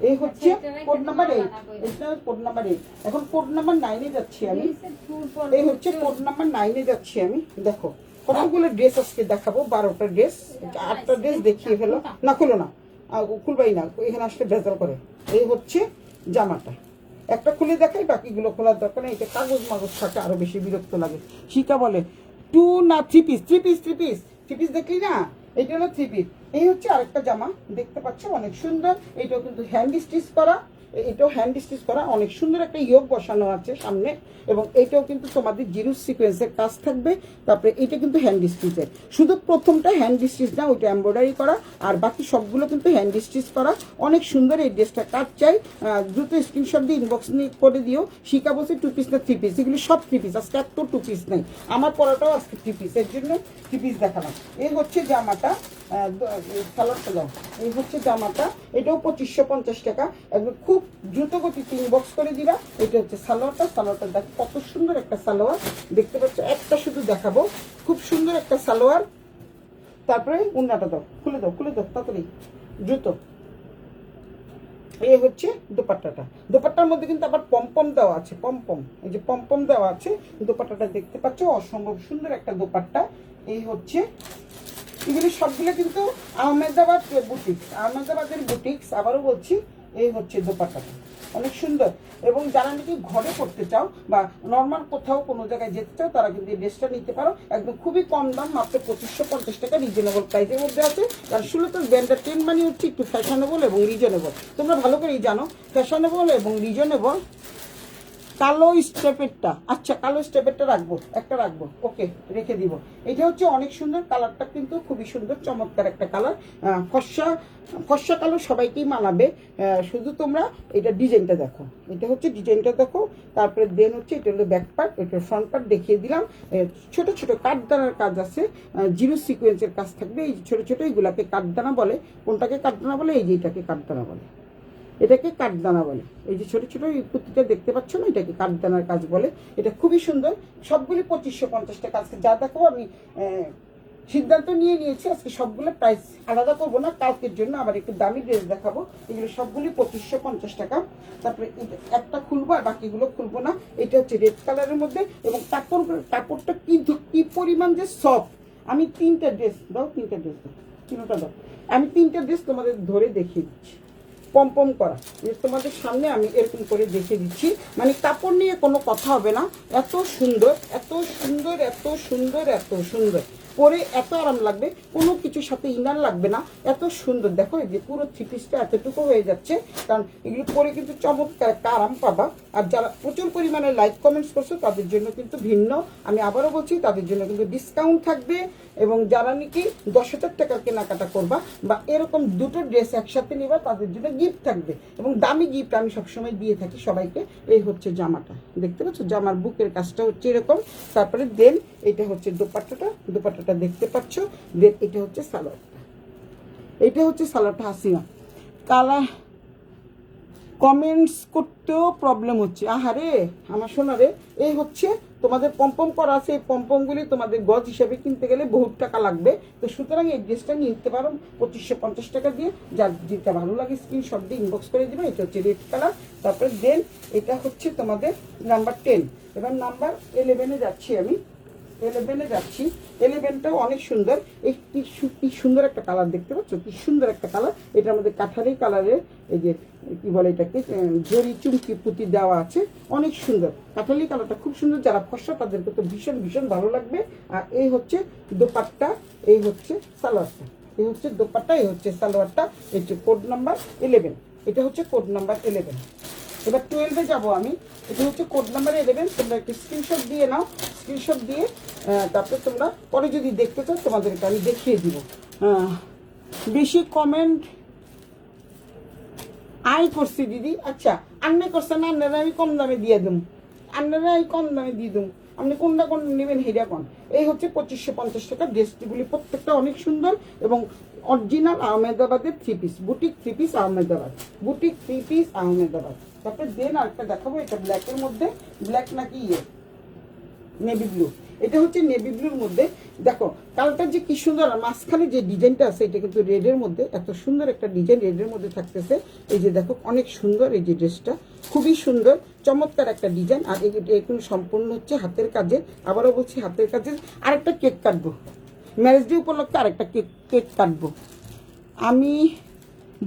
A: এই হচ্ছে কোড নাম্বার 8, এটা কোড নাম্বার 8। এখন কোড নাম্বার 9 যাচ্ছি আমি। এই হচ্ছে কোড নাম্বার 9 যাচ্ছি আমি। দেখো কতগুলো ড্রেস আজকে দেখাবো, 12টা ড্রেস, 8টা ড্রেস দেখিয়ে ফেলো। না খুলো না, খুলবাই না, এখানে আসলে ভেজাল করে। এই হচ্ছে জামাটা, একটা খুলে দেখাই, বাকিগুলো খোলার দরকার নেই। এটা কাগজ মাগজ থাকে, আরো বেশি বিরক্ত লাগে। শিকা বলে 2 না 3 পিস, 3 পিস, 3 পিস, 3 পিস দেখলি না, এইটা হলো 3 পিস। এই হচ্ছে আরেকটা জামা দেখতে পাচ্ছ, অনেক সুন্দর। এটাও কিন্তু হ্যান্ড স্টিচ করা, এটাও হ্যান্ড স্টিচ করা, অনেক সুন্দর একটা ইয়োগ বসানো আছে সামনে, এবং এটাও কিন্তু তোমাদের জিরো সিকোয়েন্সের কাজ থাকবে। তারপরে এটা কিন্তু হ্যান্ড স্টিচের, শুধু প্রথমটা হ্যান্ড স্টিচ না, ওইটা এমব্রয়ডারি করা, আর বাকি সবগুলো কিন্তু হ্যান্ড স্টিচ করা। অনেক সুন্দর এই ড্রেসটা, কাজ চাই দ্রুত স্ক্রিনশট দিয়ে ইনবক্স করে দিও। শিকা বলছে 2 পিস না 3 পিস, এগুলি সব 3 পিস, আজকে এত 2 পিস নেই, আমার পরাটাও আজকে 3 পিস, এর জন্য 3 পিস দেখালাম। এই হচ্ছে জামাটা, সালোয়ারটা দাও, এই হচ্ছে জামাটা, এটাও 2550 টাকা, একদম খুব দ্রুত গতিতে ইনবক্স করে দিবা। এটা হচ্ছে সালোয়ারটা দেখো কত সুন্দর একটা সালোয়ার, দেখতে পাচ্ছ, একটা শুধু দেখাবো, খুব সুন্দর একটা সালোয়ার। তারপরে উন্নাটা দাও, খুলে দাও তাড়াতাড়ি দ্রুত। এই হচ্ছে দোপাট্টাটা, দোপাট্টার মধ্যে কিন্তু আবার পমপম দেওয়া আছে, পমপম, এই যে পমপম দেওয়া আছে, দোপাট্টাটা দেখতে পাচ্ছ, অসম্ভব সুন্দর একটা দোপাট্টা। এই হচ্ছে, এগুলি সবগুলো কিন্তু আহমেদাবাদ বুটিক্স, আহমেদাবাদের বুটিক্স, আবারও বলছি। এই হচ্ছে দোপাট্টাটা, অনেক সুন্দর, এবং যারা নাকি ঘরে করতে চাও বা নর্মাল কোথাও কোনো জায়গায় যেতে চাও, তারা কিন্তু এই ড্রেসটা নিতে পারো, একদম খুবই কম দাম, মাত্র 2550 টাকা, রিজনেবল প্রাইসের মধ্যে আছে। কারণ সুলতান ব্র্যান্ডের ট্রেন্ড মানে হচ্ছে একটু ফ্যাশনেবল এবং রিজনেবল, তোমরা ভালো করেই জানো, ফ্যাশনেবল এবং রিজনেবল। কালো স্টেপেরটা, আচ্ছা কালো স্টেপেরটা রাখবো, একটা রাখবো, ওকে রেখে দিব। এটা হচ্ছে অনেক সুন্দর, কালারটা কিন্তু খুবই সুন্দর, চমৎকার একটা কালার, ফর্সা কালো সবাইকেই মানাবে। শুধু তোমরা এটা ডিজাইনটা দেখো, এটা হচ্ছে ডিজাইনটা দেখো। তারপরে দেন হচ্ছে এটা হলো ব্যাক পার্ট, এটা ফ্রন্ট পার্ট দেখিয়ে দিলাম। ছোট ছোট কাঠদানার কাজ আছে, জিরো সিকোয়েন্সের কাজ থাকবে, এই ছোট ছোট এইগুলাকে কাঠদানা বলে। কোনটাকে কাঠদানা বলে? এই যে এটাকে কাঠদানা বলে, এটাকে কাঠদানা বলে। এই যে ছোট ছোট কুর্তিটা দেখতে পাচ্ছ না, এটাকে কাঠদানার কাজ বলে। এটা খুবই সুন্দর, সবগুলি 2550 টাকা। আজকে যা দেখো আমি সিদ্ধান্ত নিয়ে নিয়েছি, আজকে সবগুলো প্রাইস আলাদা করবো না, কালকের জন্য আবার একটু দামি ড্রেস দেখাবো। এগুলো সবগুলি 2550 টাকা। তারপরে একটা খুলবো আর বাকিগুলো খুলবো না। এটা হচ্ছে রেড কালারের মধ্যে, এবং কাপড়টা কি পরিমাণ যে সফট। আমি তিনটা ড্রেস দাও, তিনটা দাও, আমি তিনটা ড্রেস তোমাদের ধরে দেখিয়ে দিচ্ছি, পম করা, তোমাদের সামনে আমি এরকম করে দেখিয়ে দিচ্ছি। মানে কাপড় নিয়ে কোনো কথা হবে না, এত সুন্দর, এত সুন্দর, এত সুন্দর, এত সুন্দর, পরে এত আরাম লাগবে, কোনো কিছুর সাথে ইনার লাগবে না, এত সুন্দর। দেখো এই যে পুরো 3 পিসটা এতটুকু হয়ে যাচ্ছে, কারণ এগুলো পরে কিন্তু চমৎকার একটা আরাম পাবা। আর যারা প্রচুর পরিমাণে লাইক কমেন্টস করছো তাদের জন্য কিন্তু ভিন্ন, আমি আবারও বলছি, তাদের জন্য কিন্তু ডিসকাউন্ট থাকবে। এবং যারা নাকি 10,000 টাকার কেনাকাটা করবা বা এরকম দুটো ড্রেস একসাথে নিবা, তাদের জন্য গিফট থাকবে, এবং দামি গিফট আমি সবসময় দিয়ে থাকি সবাইকে। এই হচ্ছে জামাটা, দেখতে পাচ্ছ, জামার বুকের কাজটা হচ্ছে এরকম। তারপরে দেন এটা হচ্ছে দোপাট্টাটা দেখতে পাচ্ছ। দেন এটা হচ্ছে সালোয়ারটা, এটা হচ্ছে সালোয়ারটা। হাসিনা কালার কমেন্টস করতেও প্রবলেম হচ্ছে, আহারে আমার সোনারে। এই হচ্ছে তোমাদের পম্পম করা আছে, এই পম্পমগুলি তোমাদের গজ হিসেবে কিনতে গেলে বহুত টাকা লাগবে। তো সুতরাং এই ড্রেসটা নিতে পারো 2550 টাকা দিয়ে। যার যেটা ভালো লাগে স্ক্রিনশট দিয়ে ইনবক্স করে দিবে। এটা হচ্ছে রেড কালার। তারপরে দেন এটা হচ্ছে তোমাদের নাম্বার 10। এবার নাম্বার 11-এ যাচ্ছি আমি, 11-এ যাচ্ছি। 11টাও অনেক সুন্দর, এই কি সুন্দর একটা কালার, দেখতে পাচ্ছ কি সুন্দর একটা কালার। এটার মধ্যে কাঠারি কালারের এই যে কি বলে এটাকে, জরি চুমকি পুঁতি দেওয়া আছে, অনেক সুন্দর। কাঠালি কালারটা খুব সুন্দর, যারা ফর্সা তাদেরকে তো ভীষণ ভীষণ ভালো লাগবে। আর এই হচ্ছে দোপাট্টা, এই হচ্ছে সালোয়ারটা, এই হচ্ছে দোপাট্টা, এই হচ্ছে সালোয়ারটা। এই হচ্ছে কোড নাম্বার 11, এটা হচ্ছে কোড নাম্বার 11। এবার 12-এ যাবো আমি। এটা হচ্ছে কোড নাম্বার 11। তোমরা একটু স্ক্রিনশট দিয়ে নাও, স্ক্রিনশট দিয়ে তারপরে তোমরা পরে যদি দেখতে চাও তোমাদেরকে আমি দেখিয়ে দিব। বেশি কমেন্ট আই করছি দিদি, আচ্ছা আন্নে করছেন, আন্নারা আমি কম দামে দিয়ে দেবো, আন্নারা আমি কম দামে দিয়ে দেবো, আপনি কোনটা নেবেন হেরা কোন। এই হচ্ছে 2550 টাকা। ড্রেসটিগুলি প্রত্যেকটা অনেক সুন্দর, এবং অরিজিনাল আহমেদাবাদের 3 piece, boutique 3 piece Ahmedabad, boutique 3 piece Ahmedabad. তারপরে দেন আরেকটা দেখাবো, এটা ব্ল্যাকের মধ্যে, ব্ল্যাক নাকি নেভি ব্লু। এটা হচ্ছে নেভি ব্লুর মধ্যে, দেখো কালারটা যে কি সুন্দর, আর মাঝখানে যে ডিজাইনটা আছে এটা কিন্তু রেডের মধ্যে, এত সুন্দর একটা ডিজাইন রেডের মধ্যে থাকতেছে। এই যে দেখো অনেক সুন্দর, এই যে ড্রেসটা খুবই সুন্দর, চমৎকার একটা ডিজাইন। আর এগুলো সম্পূর্ণ হচ্ছে হাতের কাজের, আবারও বলছি হাতের কাজের। আরেকটা কেক কাটবো ম্যারেজ ডে উপলক্ষে, আরেকটা কেক কাটবো আমি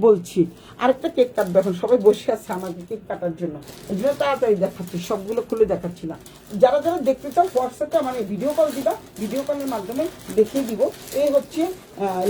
A: বলছি, আরেকটা কেক কাটবো। এখন সবাই বসে আছে আমাকে কেক কাটার জন্য, এই জন্য তাড়াতাড়ি দেখাচ্ছি, সবগুলো খুলে দেখাচ্ছি না। যারা যারা দেখতে চাও হোয়াটসঅ্যাপে আমার ভিডিও কল দিবা, ভিডিও কলের মাধ্যমে দেখিয়ে দিব। এই হচ্ছে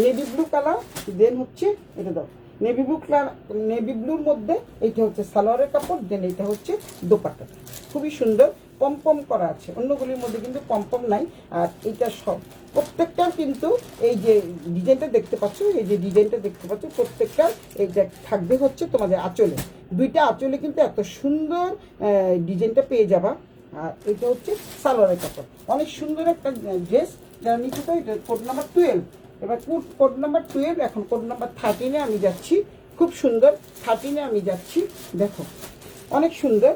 A: নেভি ব্লু কালার, দেন হচ্ছে এটা দাও, নেভি ব্লুর মধ্যে এইটা হচ্ছে সালোয়ারের কাপড়, দেন এটা হচ্ছে দোপাট্টা। খুবই সুন্দর, পম করা আছে, অন্যগুলির মধ্যে কিন্তু পম নাই। আর এটা সব প্রত্যেকটার কিন্তু এই যে ডিজাইনটা দেখতে পাচ্ছ, এই যে ডিজাইনটা দেখতে পাচ্ছ, প্রত্যেকটার এইটা থাকবে হচ্ছে তোমাদের আঁচলে। দুইটা আঁচলে কিন্তু এত সুন্দর ডিজাইনটা পেয়ে যাবা। আর এটা হচ্ছে সালোয়ারের কাপড়, অনেক সুন্দর একটা ড্রেস। যারা নিতে চাই, এটা কোড নাম্বার 12। এবার কোড নাম্বার 12, এখন কোড নাম্বার 13-এ আমি যাচ্ছি। খুব সুন্দর, 13-এ আমি যাচ্ছি। দেখো অনেক সুন্দর,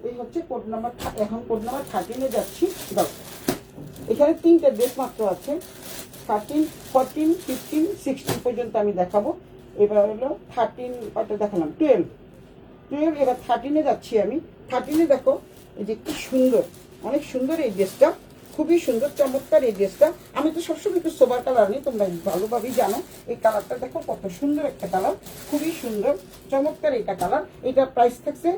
A: এই হচ্ছে কোড নাম্বার। এখন কোড নাম্বার 13-এ যাচ্ছি। দেখো এখানে 3টে ড্রেস মাত্র আছে, 13, 14, 15, 16 পর্যন্ত আমি দেখাবো। এবার হলো 13, কত দেখালাম, 12। এবার 13-এ যাচ্ছি আমি। 13-এ দেখো এই যে কি সুন্দর, অনেক সুন্দর এই ড্রেসটা, খুবই সুন্দর, চমৎকার এই ড্রেসটা। আমি তো সবসময় একটু সোবার কালার নিই, তোমরা ভালোভাবেই জানো। এই কালারটা দেখো কত সুন্দর একটা কালার, খুবই সুন্দর, চমৎকার এটা কালার। এটার প্রাইস থাকছে,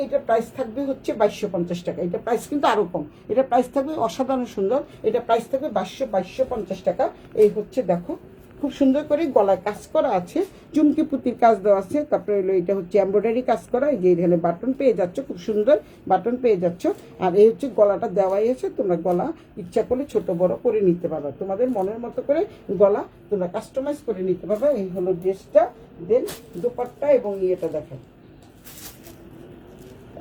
A: এইটার প্রাইস থাকবে হচ্ছে 2250 টাকা। এটা প্রাইস কিন্তু আরও কম, এটা প্রাইস থাকবে অসাধারণ সুন্দর। এটা প্রাইস থাকবে 2250 টাকা। এই হচ্ছে দেখো খুব সুন্দর করে গলায় কাজ করা আছে, চুমকি পুতির কাজ দেওয়া আছে। তারপরে হলো এটা হচ্ছে এমব্রয়ডারি কাজ করা, এই যে এখানে বাটন পেয়ে যাচ্ছ, খুব সুন্দর বাটন পেয়ে যাচ্ছ। আর এই হচ্ছে গলাটা দেওয়াই আছে, তোমরা গলা ইচ্ছা করলে ছোট বড় করে নিতে পারবে, তোমাদের মনের মতো করে গলা তোমরা কাস্টমাইজ করে নিতে পারবে। এই হলো ড্রেসটা। দেন দোপাট্টা এবং ইয়েটা দেখেন,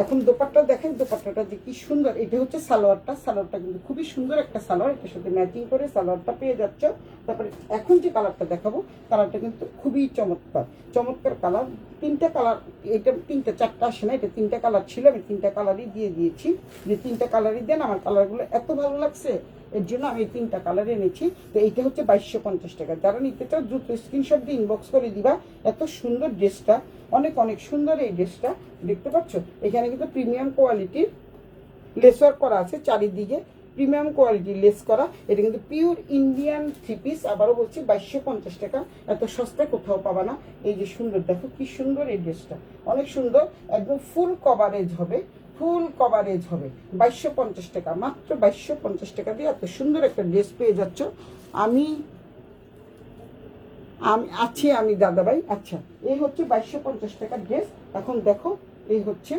A: এখন দোপাট্টা দেখেন, দোপাট্টাটা যে কি সুন্দর। এটা হচ্ছে সালোয়ারটা কিন্তু খুবই সুন্দর একটা সালোয়ার, এটার সাথে ম্যাচিং করে সালোয়ারটা পেয়ে যাচ্ছ। তারপরে এখন যে কালারটা দেখাবো, কালারটা কিন্তু খুবই চমৎকার কালার। 3টা কালার, এটা 3টা 4টা আসে না, এটা 3টা কালার ছিল, আমি 3টা কালারই দিয়ে দিয়েছি। যে 3টা কালারই দেন, আমার কালারগুলো এত ভালো লাগছে, এর জন্য আমি 3টা কালার এনেছি। তো এইটা হচ্ছে 2250 টাকা। যারা নিতে চাও দ্রুত স্ক্রিনশট দিয়ে ইনবক্স করে দিবা। এত সুন্দর ড্রেসটা, অনেক সুন্দর এই ড্রেসটা, দেখতে পাচ্ছ। এখানে কিন্তু প্রিমিয়াম কোয়ালিটির লেস ওয়ার্ক করা আছে চারিদিকে, প্রিমিয়াম কোয়ালিটির লেস করা। এটা কিন্তু পিওর ইন্ডিয়ান 3 পিস। আবারও বলছি 2250 টাকা, এত সস্তায় কোথাও পাবা না। এই যে সুন্দর, দেখো কি সুন্দর এই ড্রেসটা, অনেক সুন্দর, একদম ফুল কভারেজ হবে, 2250 টাকা, মাত্র 2250 টাকা দিয়ে এত সুন্দর একটা ড্রেস পেয়ে যাচ্ছ। আমি দাদাভাই। আচ্ছা, এই হচ্ছে 2250 টাকার ড্রেস। এখন দেখো এই হচ্ছে,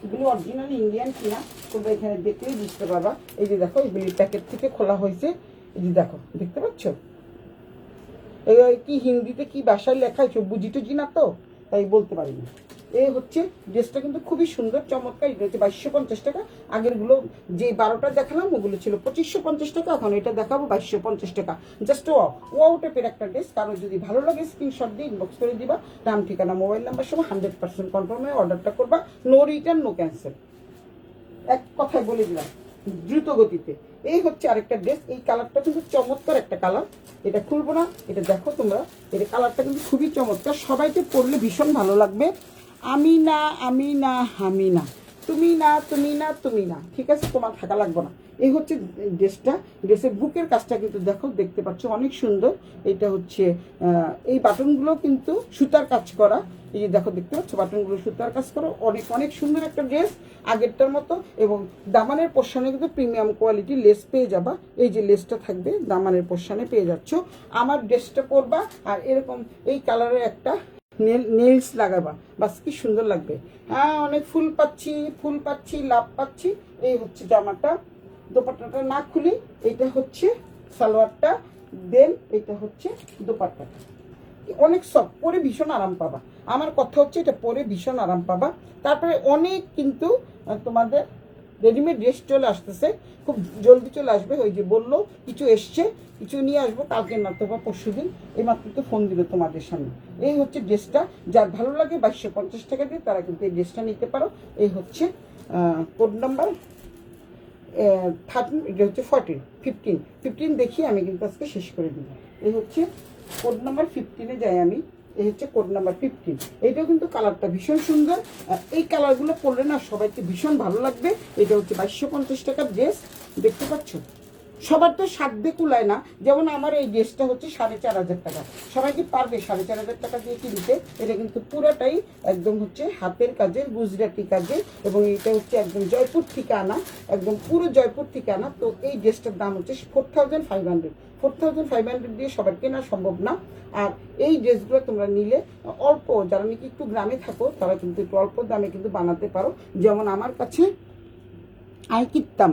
A: এগুলো অরিজিনাল ইন্ডিয়ান কিনা তোমরা এখানে দেখলেই বুঝতে পারবা। এই যে দেখো, এগুলি প্যাকেট থেকে খোলা হয়েছে, এই যে দেখো, দেখতে পাচ্ছ। এই কি হিন্দিতে কি ভাষায় লেখা হয়েছে বুঝি টুঝি না তো, তাই বলতে পারি না। এই হচ্ছে ড্রেসটা কিন্তু খুবই সুন্দর, চমৎকার। এটা হচ্ছে 2250 টাকা। আগেরগুলো যে 12টা দেখালাম ওগুলো ছিল 2550 টাকা, এখন এটা দেখাবো 2250 টাকা। জাস্ট ওয়াও টাইপের একটা ড্রেস। কারো যদি ভালো লাগে স্ক্রিনশট দিয়ে ইনবক্স করে দিবা, নাম ঠিকানা মোবাইল নাম্বার সহ 100% কনফার্ম হয়ে অর্ডারটা করবা। নো রিটার্ন নো ক্যান্সেল, এক কথায় বলে দিলাম দ্রুত গতিতে। এই হচ্ছে আরেকটা ড্রেস, এই কালারটা কিন্তু চমৎকার একটা কালার। এটা খুলবো না, এটা দেখো তোমরা, এটা কালারটা কিন্তু খুবই চমৎকার, সবাইকে পরলে ভীষণ ভালো লাগবে। আমি না, তুমি না, ঠিক আছে, তোমার থাকা লাগবে না। এই হচ্ছে ড্রেসটা, ড্রেসের বুকের কাজটা কিন্তু দেখো, দেখতে পাচ্ছ অনেক সুন্দর। এটা হচ্ছে এই বাটনগুলো কিন্তু সুতার কাজ করা, এই যে দেখো, দেখতে পাচ্ছ বাটনগুলো সুতার কাজ করা, অনেক সুন্দর একটা ড্রেস আগেরটার মতো। এবং দামানের পোর্শনে কিন্তু প্রিমিয়াম কোয়ালিটি লেস পেয়ে যাবা, এই যে লেসটা থাকবে দামানের পোর্শনে পেয়ে যাচ্ছ। আমার ড্রেসটা পরবা আর এরকম এই কালারের একটা নেলস লাগাবা, বাস কি সুন্দর লাগবে। হ্যাঁ, অনেক ফুল পাচ্ছি, লাভ পাচ্ছি। এই হচ্ছে জামাটা, দোপাট্টাটা না খুলি, এটা হচ্ছে সালোয়ারটা, দেন এটা হচ্ছে দোপাট্টাটা। অনেক সফট, পরে ভীষণ আরাম পাবা। আমার কথা হচ্ছে এটা পরে ভীষণ আরাম পাবা। তারপরে অনেক কিন্তু তোমাদের রেডিমেড ড্রেস চলে আসতেছে, খুব জলদি চলে আসবে। ওই যে বললো কিছু এসছে, কিছু নিয়ে আসবো কালকে না তো বা পরশু দিন, এই মাত্র তো ফোন দিল তোমাদের সামনে। এই হচ্ছে ড্রেসটা, যার ভালো লাগে 2250 টাকা দিয়ে তারা কিন্তু এই ড্রেসটা নিতে পারো। এই হচ্ছে কোড নাম্বার 13, এটা হচ্ছে 14, 15 দেখিয়ে আমি কিন্তু আজকে শেষ করে দিই। এই হচ্ছে কোড নাম্বার 15-এ যাই আমি। এই হচ্ছে কোড নাম্বার 15। এইটাও কিন্তু কালারটা ভীষণ সুন্দর, এই কালারগুলো পরলে না সবাইকে ভীষণ ভালো লাগবে। এটা হচ্ছে 2250 টাকার ড্রেস, দেখতে পাচ্ছ। সবার তো সাধ্যে কুলায় না, যেমন আমার এই ড্রেসটা হচ্ছে 4500 টাকা। সবাই কি পারবে 4500 টাকা দিয়ে কিনতে? এটা কিন্তু পুরাটাই একদম হচ্ছে হাতের কাজের, গুজরাটি কাজের, এবং এটা হচ্ছে একদম জয়পুর থেকে আনা, একদম পুরো জয়পুর থেকে আনা। তো এই ড্রেসটার দাম হচ্ছে 4500, 4500 দিয়ে সবার কেনা সম্ভব না। আর এই ড্রেসগুলো তোমরা নিলে অল্প, যারা নাকি একটু গ্রামে থাকো তারা কিন্তু একটু অল্প দামে কিন্তু বানাতে পারো। যেমন আমার কাছে আমি কিনতাম,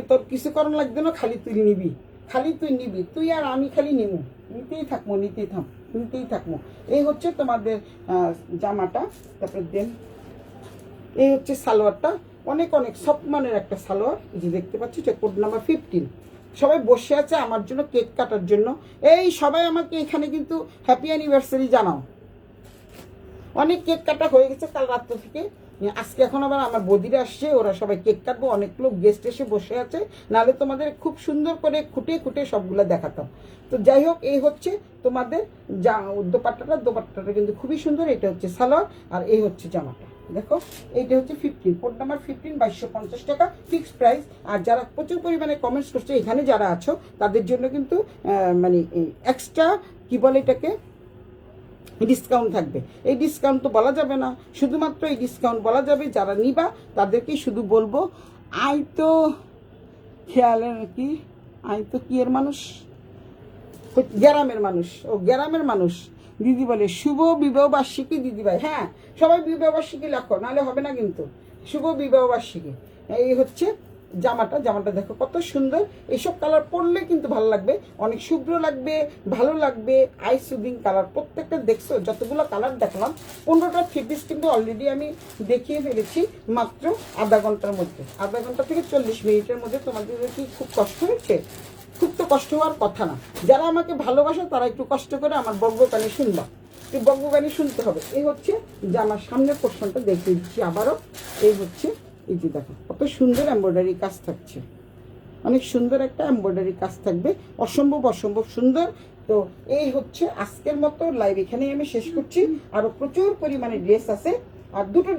A: তোর কিছু করার লাগবে না, খালি তুই নিবি, তুই আর আমি খালি নিবো, নিতেই থাকবো। এই হচ্ছে তোমাদের জামাটা। তারপরে দেন এই হচ্ছে সালোয়ারটা, অনেক সফট মানের একটা সালোয়ার, এই যে দেখতে পাচ্ছি, এটা কোড নাম্বার 15। সবাই বসে আছে আমার জন্য কেক কাটার জন্য। এই সবাই আমাকে এখানে কিন্তু হ্যাপি অ্যানিভার্সারি জানাও। অনেক কেক কাটা হয়ে গেছে কাল রাত্র থেকে, আজকে এখন আবার আমার বদিরা আসছে, ওরা সবাই কেক কাটবো, অনেকগুলো গেস্ট এসে বসে আছে, নাহলে তোমাদের খুব সুন্দর করে খুঁটে সবগুলো দেখাতাম। তো যাই হোক, এই হচ্ছে তোমাদের দোপাট্টাটা কিন্তু খুবই সুন্দর। এটা হচ্ছে সালোয়ার আর এই হচ্ছে জামাটা। দেখো এইটা হচ্ছে 15, কোড নাম্বার 15, 2250 টাকা ফিক্সড প্রাইস। আর যারা প্রচুর পরিমাণে কমেন্টস করছে এখানে যারা আছো তাদের জন্য কিন্তু মানে এক্সট্রা কি বলে এটাকে, ডিসকাউন্ট থাকবে। এই ডিসকাউন্ট তো বলা যাবে না, শুধুমাত্র এই ডিসকাউন্ট বলা যাবে যারা নিবা তাদেরকেই শুধু বলবো। আই তো কি এর মানুষ, গ্রামের মানুষ দিদি বলে শুভ বিবাহবার্ষিকী দিদিভাই। হ্যাঁ, সবাই বিবাহবার্ষিকী লেখো, নাহলে হবে না কিন্তু। শুভ বিবাহবার্ষিকী। এই হচ্ছে জামাটা দেখো কত সুন্দর। এইসব কালার পরলে কিন্তু ভালো লাগবে, অনেক শুভ্র লাগবে, ভালো লাগবে, আই সুদিং কালার। প্রত্যেকটা দেখছো যতগুলো কালার দেখলাম, 15টা 3 পিস কিন্তু অলরেডি আমি দেখিয়ে ফেলেছি মাত্র আধা ঘন্টার মধ্যে। আধা ঘন্টা থেকে 40 মিনিটের মধ্যে। তোমাদের কি খুব কষ্ট হয়েছে? খুব তো কষ্ট হওয়ার কথা না। যারা আমাকে ভালোবাসে তারা একটু কষ্ট করে আমার বজ্ঞকানি শুনবা, একটু বজ্ঞকানি শুনতে হবে। এই হচ্ছে জামার সামনের পোর্শনটা দেখিয়ে দিচ্ছি আবারও। এই হচ্ছে, এই যে দেখো কত সুন্দর এমব্রয়ডারি কাজ থাকছে, অনেক সুন্দর একটা এমব্রয়ডারি কাজ থাকবে, অসম্ভব সুন্দর। তো এই হচ্ছে আজকের মতো লাইভ এখানেই আমি শেষ করছি। আরও প্রচুর পরিমাণে ড্রেস আছে, আর দুটো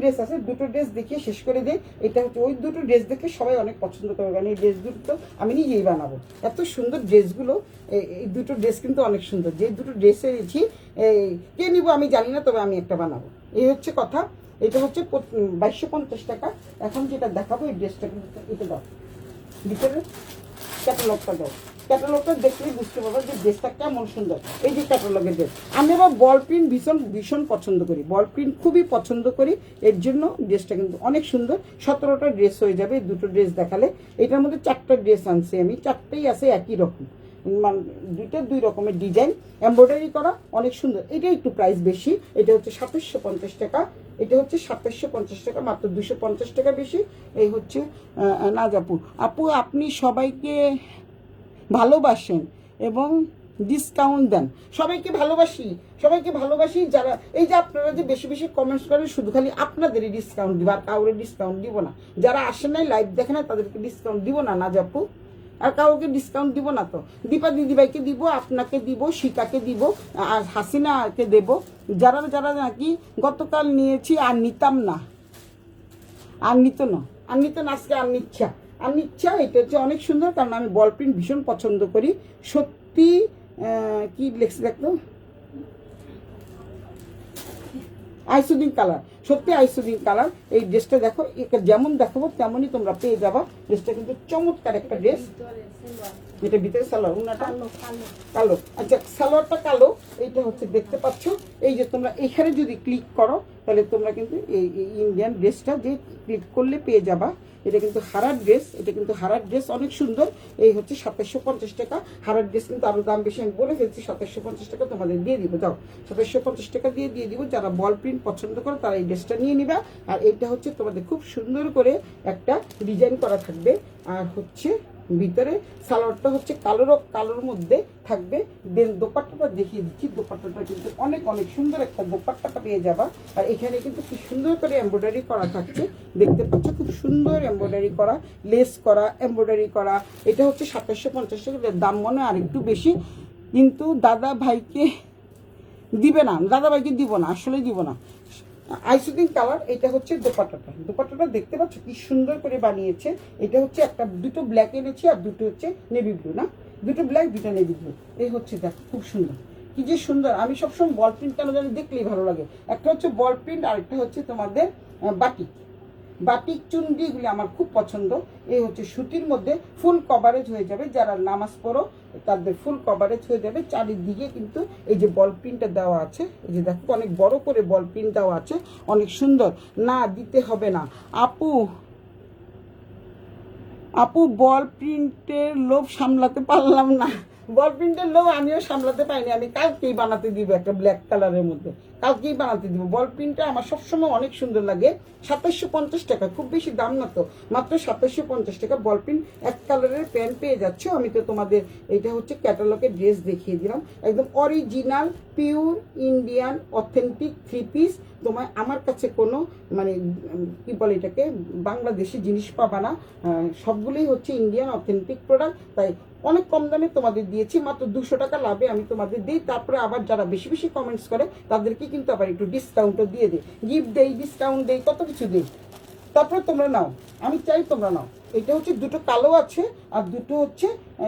A: ড্রেস দেখিয়ে শেষ করে দিই। এটা হচ্ছে ওই দুটো ড্রেস দেখে সবাই অনেক পছন্দ করবে, কারণ এই ড্রেস দুটো তো আমি নিজেই বানাবো। এত সুন্দর ড্রেসগুলো, এই দুটো ড্রেস কিন্তু অনেক সুন্দর। যে দুটো ড্রেস এনেছি কে নিব আমি জানি না, তবে আমি একটা বানাবো, এই হচ্ছে কথা। এটা হচ্ছে 2250 টাকা। এখন যেটা দেখাবো এই ড্রেসটা কিন্তু, এটা দাও ভিতরে ক্যাটালগটা দেখলেই বুঝতে পারবো যে ড্রেসটা কেমন সুন্দর। এই যে ক্যাটালগের ড্রেস, আমি আবার বল প্রিন্ট ভীষণ পছন্দ করি, বল প্রিন্ট খুবই পছন্দ করি, এর জন্য ড্রেসটা কিন্তু অনেক সুন্দর। 17টা ড্রেস হয়ে যাবে দুটো ড্রেস দেখালে। এটার মধ্যে 4টা ড্রেস আনছি আমি, 4টাই আছে একই রকম, মানে দুইটা দুই রকমের ডিজাইন, এমব্রয়ডারি করা, অনেক সুন্দর। এটা একটু প্রাইস বেশি, এটা হচ্ছে 2750 টাকা। এটা হচ্ছে 2750 টাকা, মাত্র 250 টাকা বেশি। এই হচ্ছে নাজ আপু আপনি সবাইকে ভালোবাসেন এবং ডিসকাউন্ট দেন। সবাইকে ভালোবাসি। যারা এই যে আপনারা যে বেশি কমেন্টস করেন, শুধু খালি আপনাদেরই ডিসকাউন্ট দিব, আর কাউরে ডিসকাউন্ট দিব না। যারা আসে নাই, লাইভ দেখে না, তাদেরকে ডিসকাউন্ট দিব না নাজ আপু, আর কাউকে ডিসকাউন্ট দিব না। তো দীপা দিদিভাইকে দিব, আপনাকে দিব, শিকাকে দিব, আর হাসিনাকে দেব। যারা নাকি গতকাল নিয়েছি আর নিতাম না, আর নিত না আজকে আর নিচ্ছা। এটা হচ্ছে অনেক সুন্দর, কারণ আমি বল প্রিন্ট ভীষণ পছন্দ করি। সত্যি কি লেখছে দেখতো, আইসুদিন কালার, সত্যি আইসুদিন কালার। এই ড্রেসটা দেখো, যেমন দেখাবো তেমনই তোমরা পেয়ে যাবা। ড্রেসটা কিন্তু চমৎকার একটা ড্রেস। এটা ভিতরে সালোয়ার, উন্নাটা কালো। আচ্ছা, সালোয়ারটা কালো। এইটা হচ্ছে দেখতে পাচ্ছ, এই যে তোমরা এখানে যদি ক্লিক করো তাহলে তোমরা কিন্তু এই ইন্ডিয়ান ড্রেসটা যে ক্লিক করলে পেয়ে যাবা। এটা কিন্তু হারার ড্রেস, অনেক সুন্দর। এই হচ্ছে 2750 টাকা। হারার ড্রেস কিন্তু আরো দাম বেশি, আমি বলে ফেলছি। 2750 টাকা তোমাদের দিয়ে দিব, যাও 2750 টাকা দিয়ে দিব। যারা বল প্রিন্ট পছন্দ করে তারা এই ড্রেসটা নিয়ে নিবা। আর এটা হচ্ছে তোমাদের খুব সুন্দর করে একটা ডিজাইন করা থাকবে। আর হচ্ছে ভিতরে সালোয়ারটা হচ্ছে কালোর মধ্যে থাকবে। দেন দোপাট্টাটা দেখিয়ে দিচ্ছি। দোপাট্টাটা কিন্তু অনেক সুন্দর একটা দোপাট্টাটা পেয়ে যাবা। আর এখানে কিন্তু খুব সুন্দর করে এমব্রয়ডারি করা থাকছে, দেখতে পাচ্ছ, খুব সুন্দর এমব্রয়ডারি করা, লেস করা, এমব্রয়ডারি করা। এটা হচ্ছে 2750 টাকা। দাম মনে আর একটু বেশি, কিন্তু দাদা ভাইকে দিব না, আসলে দিব না। আইসুদিন কালার। এটা হচ্ছে দোপাট্টাটা দেখতে পাচ্ছ কি সুন্দর করে বানিয়েছে। এটা হচ্ছে দুটো ব্ল্যাক এনেছি, আর দুটো হচ্ছে নেভি ব্লু, না দুটো ব্ল্যাক দুটো নেভি ব্লু। এই হচ্ছে দেখো খুব সুন্দর, কি যে সুন্দর। আমি সবসময় বল প্রিন্ট কেন জানি দেখলেই ভালো লাগে। একটা হচ্ছে বল প্রিন্ট, আর একটা হচ্ছে তোমাদের বাটিক চুনরিগুলি আমার খুব পছন্দ। এই হচ্ছে সুতির মধ্যে ফুল কভারেজ হয়ে যাবে। যারা নামাজ পড়ো তাদের ফুল কভারেজ হয়ে যাবে। চারিদিকে কিন্তু এই যে বল প্রিন্টটা দেওয়া আছে, এই যে দেখো অনেক বড় করে বল প্রিন্ট দেওয়া আছে, অনেক সুন্দর। না দিতে হবে না আপু, আপু বল প্রিন্টের লোভ সামলাতে পারলাম না। বল প্রিন্টের লোভ আমিও সামলাতে পাইনি, আমি কালকেই বানাতে দিব একটা ব্ল্যাক কালারের মধ্যে, কালকেই বানাতে দিব। বল প্রিন্টটা আমার সবসময় অনেক সুন্দর লাগে। 2750 টাকা, খুব বেশি দাম না তো, মাত্র 2750 টাকা বল প্রিন্ট এক কালারের প্যান্ট পেয়ে যাচ্ছ। আমি তো তোমাদের এইটা হচ্ছে ক্যাটালগের ড্রেস দেখিয়ে দিলাম, একদম original pure Indian authentic 3 piece. তোমার আমার কাছে কোনো মানে কি বলে এটাকে বাংলাদেশি জিনিস পাবা না, সবগুলোই হচ্ছে ইন্ডিয়ান অথেন্টিক প্রোডাক্ট। তাই অনেক কম দামে তোমাদের দিয়েছি, মাত্র 200 টাকা লাভে আমি তোমাদের দিই। তারপরে আবার যারা বেশি বেশি কমেন্টস করে তাদেরকে কিন্তু আবার একটু ডিসকাউন্টও দিয়ে দিই, গিফট দেই, ডিসকাউন্ট দেই, কত কিছু দিই। তারপরে তোমরা নাও, আমি চাই তোমরা নাও। এটা হচ্ছে দুটো কালো আছে আর দুটো হচ্ছে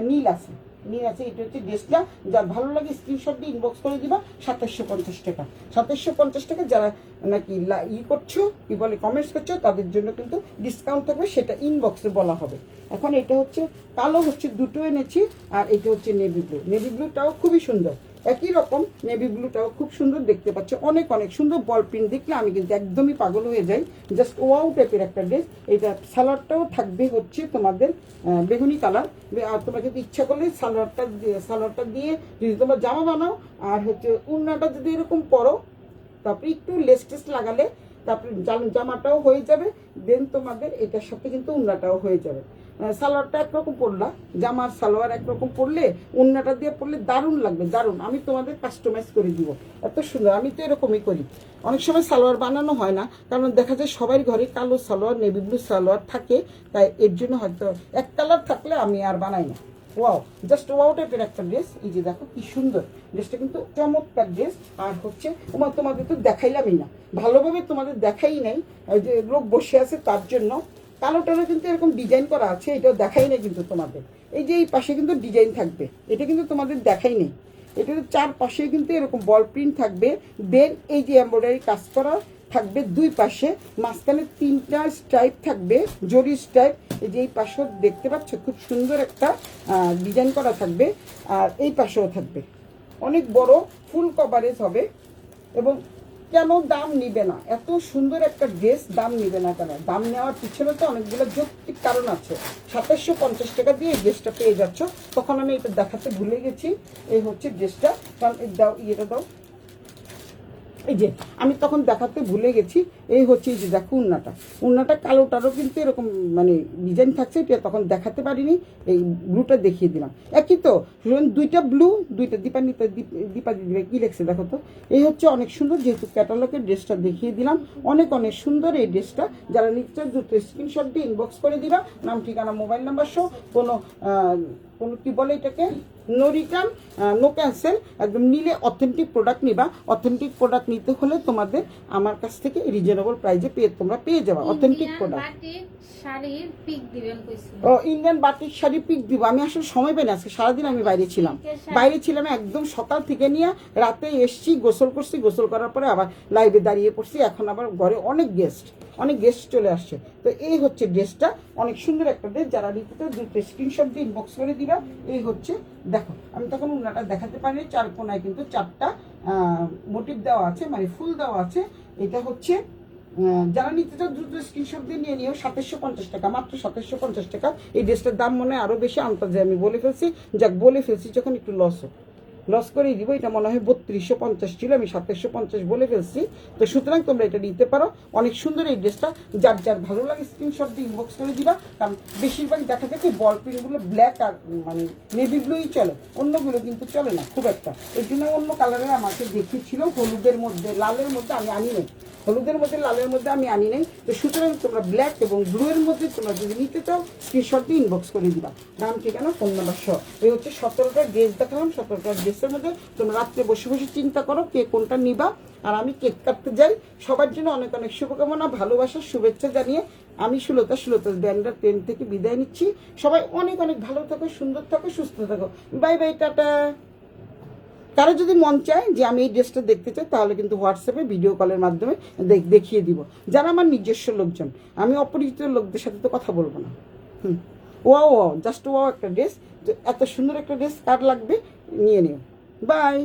A: নীল আছে, নীল আছে। এটা হচ্ছে ড্রেসটা, যার ভালো লাগে স্ক্রিনশট দিয়ে ইনবক্স করে দিবা। 2750 টাকা, 2750 টাকা। যারা নাকি করছো কি বলে কমেন্টস করছো তাদের জন্য কিন্তু ডিসকাউন্ট থাকবে, সেটা ইনবক্সে বলা হবে। এখন এটা হচ্ছে কালো হচ্ছে দুটো এনেছি, আর এটা হচ্ছে নেভি ব্লু। নেভি ব্লুটাও খুবই সুন্দর, একই রকম নেভি ব্লুটাও খুব সুন্দর দেখতে পাচ্ছ, অনেক অনেক সুন্দর। বল প্রিন্ট দেখলে আমি কিন্তু একদমই পাগল হয়ে যাই, জাস্ট ওয়াও টাইপের একটা ড্রেস। এটা সালোয়ারটাও থাকবে হচ্ছে তোমাদের বেগুনি কালার। আর তোমরা যদি ইচ্ছা করলে সালোয়ারটা দিয়ে যদি তোমরা জামা বানাও, আর হচ্ছে উন্নাটা যদি এরকম পরো, তারপরে একটু লেস টেস লাগালে তারপরে জামাটাও হয়ে যাবে। দেন তোমাদের এটার সাথে কিন্তু উন্নাটাও হয়ে যাবে। সালোয়ারটা একরকম পরলা, জামার সালোয়ার একরকম পরলে উন্নাটা দিয়ে পরলে দারুণ লাগবে, দারুণ। আমি তোমাদের কাস্টমাইজ করে দিব, এত সুন্দর। আমি তো এরকমই করি। অনেক সময় সালোয়ার বানানো হয় না, কারণ দেখা যায় সবার ঘরে কালো সালোয়ার নেভি ব্লু সালোয়ার থাকে, তাই এর জন্য হয়তো এক কালার থাকলে আমি আর বানাই না। ওয়াও, জাস্ট ওয়াও টাইপের একটা ড্রেস। এই যে দেখো কি সুন্দর ড্রেসটা, কিন্তু চমৎকার ড্রেস। আর হচ্ছে তোমাদের তো দেখাইলামই না, ভালোভাবে তোমাদের দেখাই নাই, ওই যে লোক বসে আছে তার জন্য। কালোটারও কিন্তু এরকম ডিজাইন করা আছে, এটাও দেখাই নেই কিন্তু তোমাদের। এই যে এই পাশে কিন্তু ডিজাইন থাকবে, এটা কিন্তু তোমাদের দেখাই নেই। এটার চারপাশে কিন্তু এরকম বল প্রিন্ট থাকবে। দেন এই যে এমব্রয়ডারি কাজ করা থাকবে দুই পাশে, মাঝখানে 3টা স্ট্রাইপ থাকবে, জরি স্ট্রাইপ। এই যে এই পাশেও দেখতে পাচ্ছ খুব সুন্দর একটা ডিজাইন করা থাকবে, আর এই পাশেও থাকবে। অনেক বড় ফুল কভারেজ হবে। এবং কেন দাম নিবে না, এত সুন্দর একটা ড্রেস দাম নিবে না কেন? দাম নেওয়ার পিছনে তো অনেকগুলো যৌক্তিক কারণ আছে। 2750 টাকা দিয়ে এই ড্রেসটা পেয়ে যাচ্ছ। তখন আমি এটা দেখাতে ভুলে গেছি। এই হচ্ছে ড্রেসটা, কারণ দাও ইয়েটা দাও, এই যে আমি তখন দেখাতে ভুলে গেছি। এই হচ্ছে এই যে দেখো উন্নাটা কালোটারও কিন্তু এরকম মানে ডিজাইন থাকছে, এটা তখন দেখাতে পারিনি, এই ব্লুটা দেখিয়ে দিলাম। একই তো, দুইটা ব্লু, দুইটা দীপা দিদি কি লেখছে দেখো তো। এই হচ্ছে অনেক সুন্দর, যেহেতু ক্যাটালগের ড্রেসটা দেখিয়ে দিলাম, অনেক অনেক সুন্দর এই ড্রেসটা। যারা নিচ্ছে দুটো স্ক্রিনশট দিয়ে ইনবক্স করে দিবা, নাম ঠিকানা মোবাইল নাম্বার সহ। কোনো কি বলে এটাকে, নো রিটার্ন নো ক্যান্সেল, একদম নিলে অথেন্টিক প্রোডাক্ট নিবা। অথেন্টিক প্রোডাক্ট নিতে হলে তোমাদের আমার কাছ থেকে রিজনেবল প্রাইসে তোমরা পেয়ে যাবা অথেন্টিক প্রোডাক্ট। ও ইন্ডিয়ান বাটিক শাড়ি পিক দিব। আমি আসলে সময় পাই না, আজকে সারাদিন আমি বাইরে ছিলাম একদম সকাল থেকে নিয়ে রাতে এসছি, গোসল করছি, গোসল করার পরে আবার লাইভে দাঁড়িয়ে পড়ছি। এখন আবার ঘরে অনেক গেস্ট চলে আসছে। তো এই হচ্ছে ড্রেসটা, অনেক সুন্দর একটা ড্রেস। যারা নিতে দুটো স্ক্রিনশট দিয়ে ইনবক্স করে দিবা। এই হচ্ছে দেখো, আমি তখন উন্নাটা দেখাতে পারিনি, 4 কোনায় কিন্তু 4টা মোটিভ দেওয়া আছে, মানে ফুল দেওয়া আছে। এটা হচ্ছে যারা নিতে চাও দ্রুত স্ক্রিনশট দিয়ে নিয়ে নিও। 2750 টাকা, মাত্র 2750 টাকা। এই ড্রেসটার দাম মনে হয় আরো বেশি, আনতে আমি বলে ফেলছি, বলে ফেলছি যখন একটু লস করেই দিব। এটা মনে হয় 3250 ছিল, আমি 2750 বলে ফেলছি। তো সুতরাং তোমরা এটা নিতে পারো, অনেক সুন্দর এই ড্রেসটা। যার ভালো লাগে স্ক্রিনশট দিয়ে ইনবক্স করে দিবা। কারণ বেশিরভাগ দেখা যায় কি বল প্রিন্টগুলো ব্ল্যাক আর মানে নেভি ব্লুই চলে, অন্যগুলো কিন্তু চলে না খুব একটা। এর জন্য অন্য কালারের আমাকে দেখিয়েছিল, হলুদের মধ্যে লালের মধ্যে আমি আনি নাই, হলুদের মধ্যে লালের মধ্যে আমি আনি নাই। তো সুতরাং তোমরা ব্ল্যাক এবং ব্লু এর মধ্যে তোমরা যদি নিতে চাও স্ক্রিনশট দিয়ে ইনবক্স করে দিবা, নাম ঠিকানা ফোন নাম্বার সহ। এই হচ্ছে 17টা ড্রেস দেখালাম। 17টা ড্রেসের মধ্যে তোমরা রাত্রে বসে বসে চিন্তা করো কে কোনটা নিবা। আর আমি কেক কাটতে যাই। সবার জন্য অনেক অনেক শুভকামনা, ভালোবাসার শুভেচ্ছা জানিয়ে আমি সুলতা ব্যান্ডার 10 থেকে বিদায় নিচ্ছি। সবাই অনেক অনেক ভালো থাকো, সুন্দর থাকো, সুস্থ থাকো। Bye bye, tata. কারো যদি মন চায় যে আমি এই ড্রেসটা দেখতে চাই, তাহলে কিন্তু হোয়াটসঅ্যাপে ভিডিও কলের মাধ্যমে দেখিয়ে দিব। যারা আমার নিজস্ব লোকজন, আমি অপরিচিত লোকদের সাথে তো কথা বলবো না। ওয়াও জাস্ট ওয়াও একটা ড্রেস। তো এত সুন্দর একটা ড্রেস কার লাগবে নিয়ে নিও। বাই।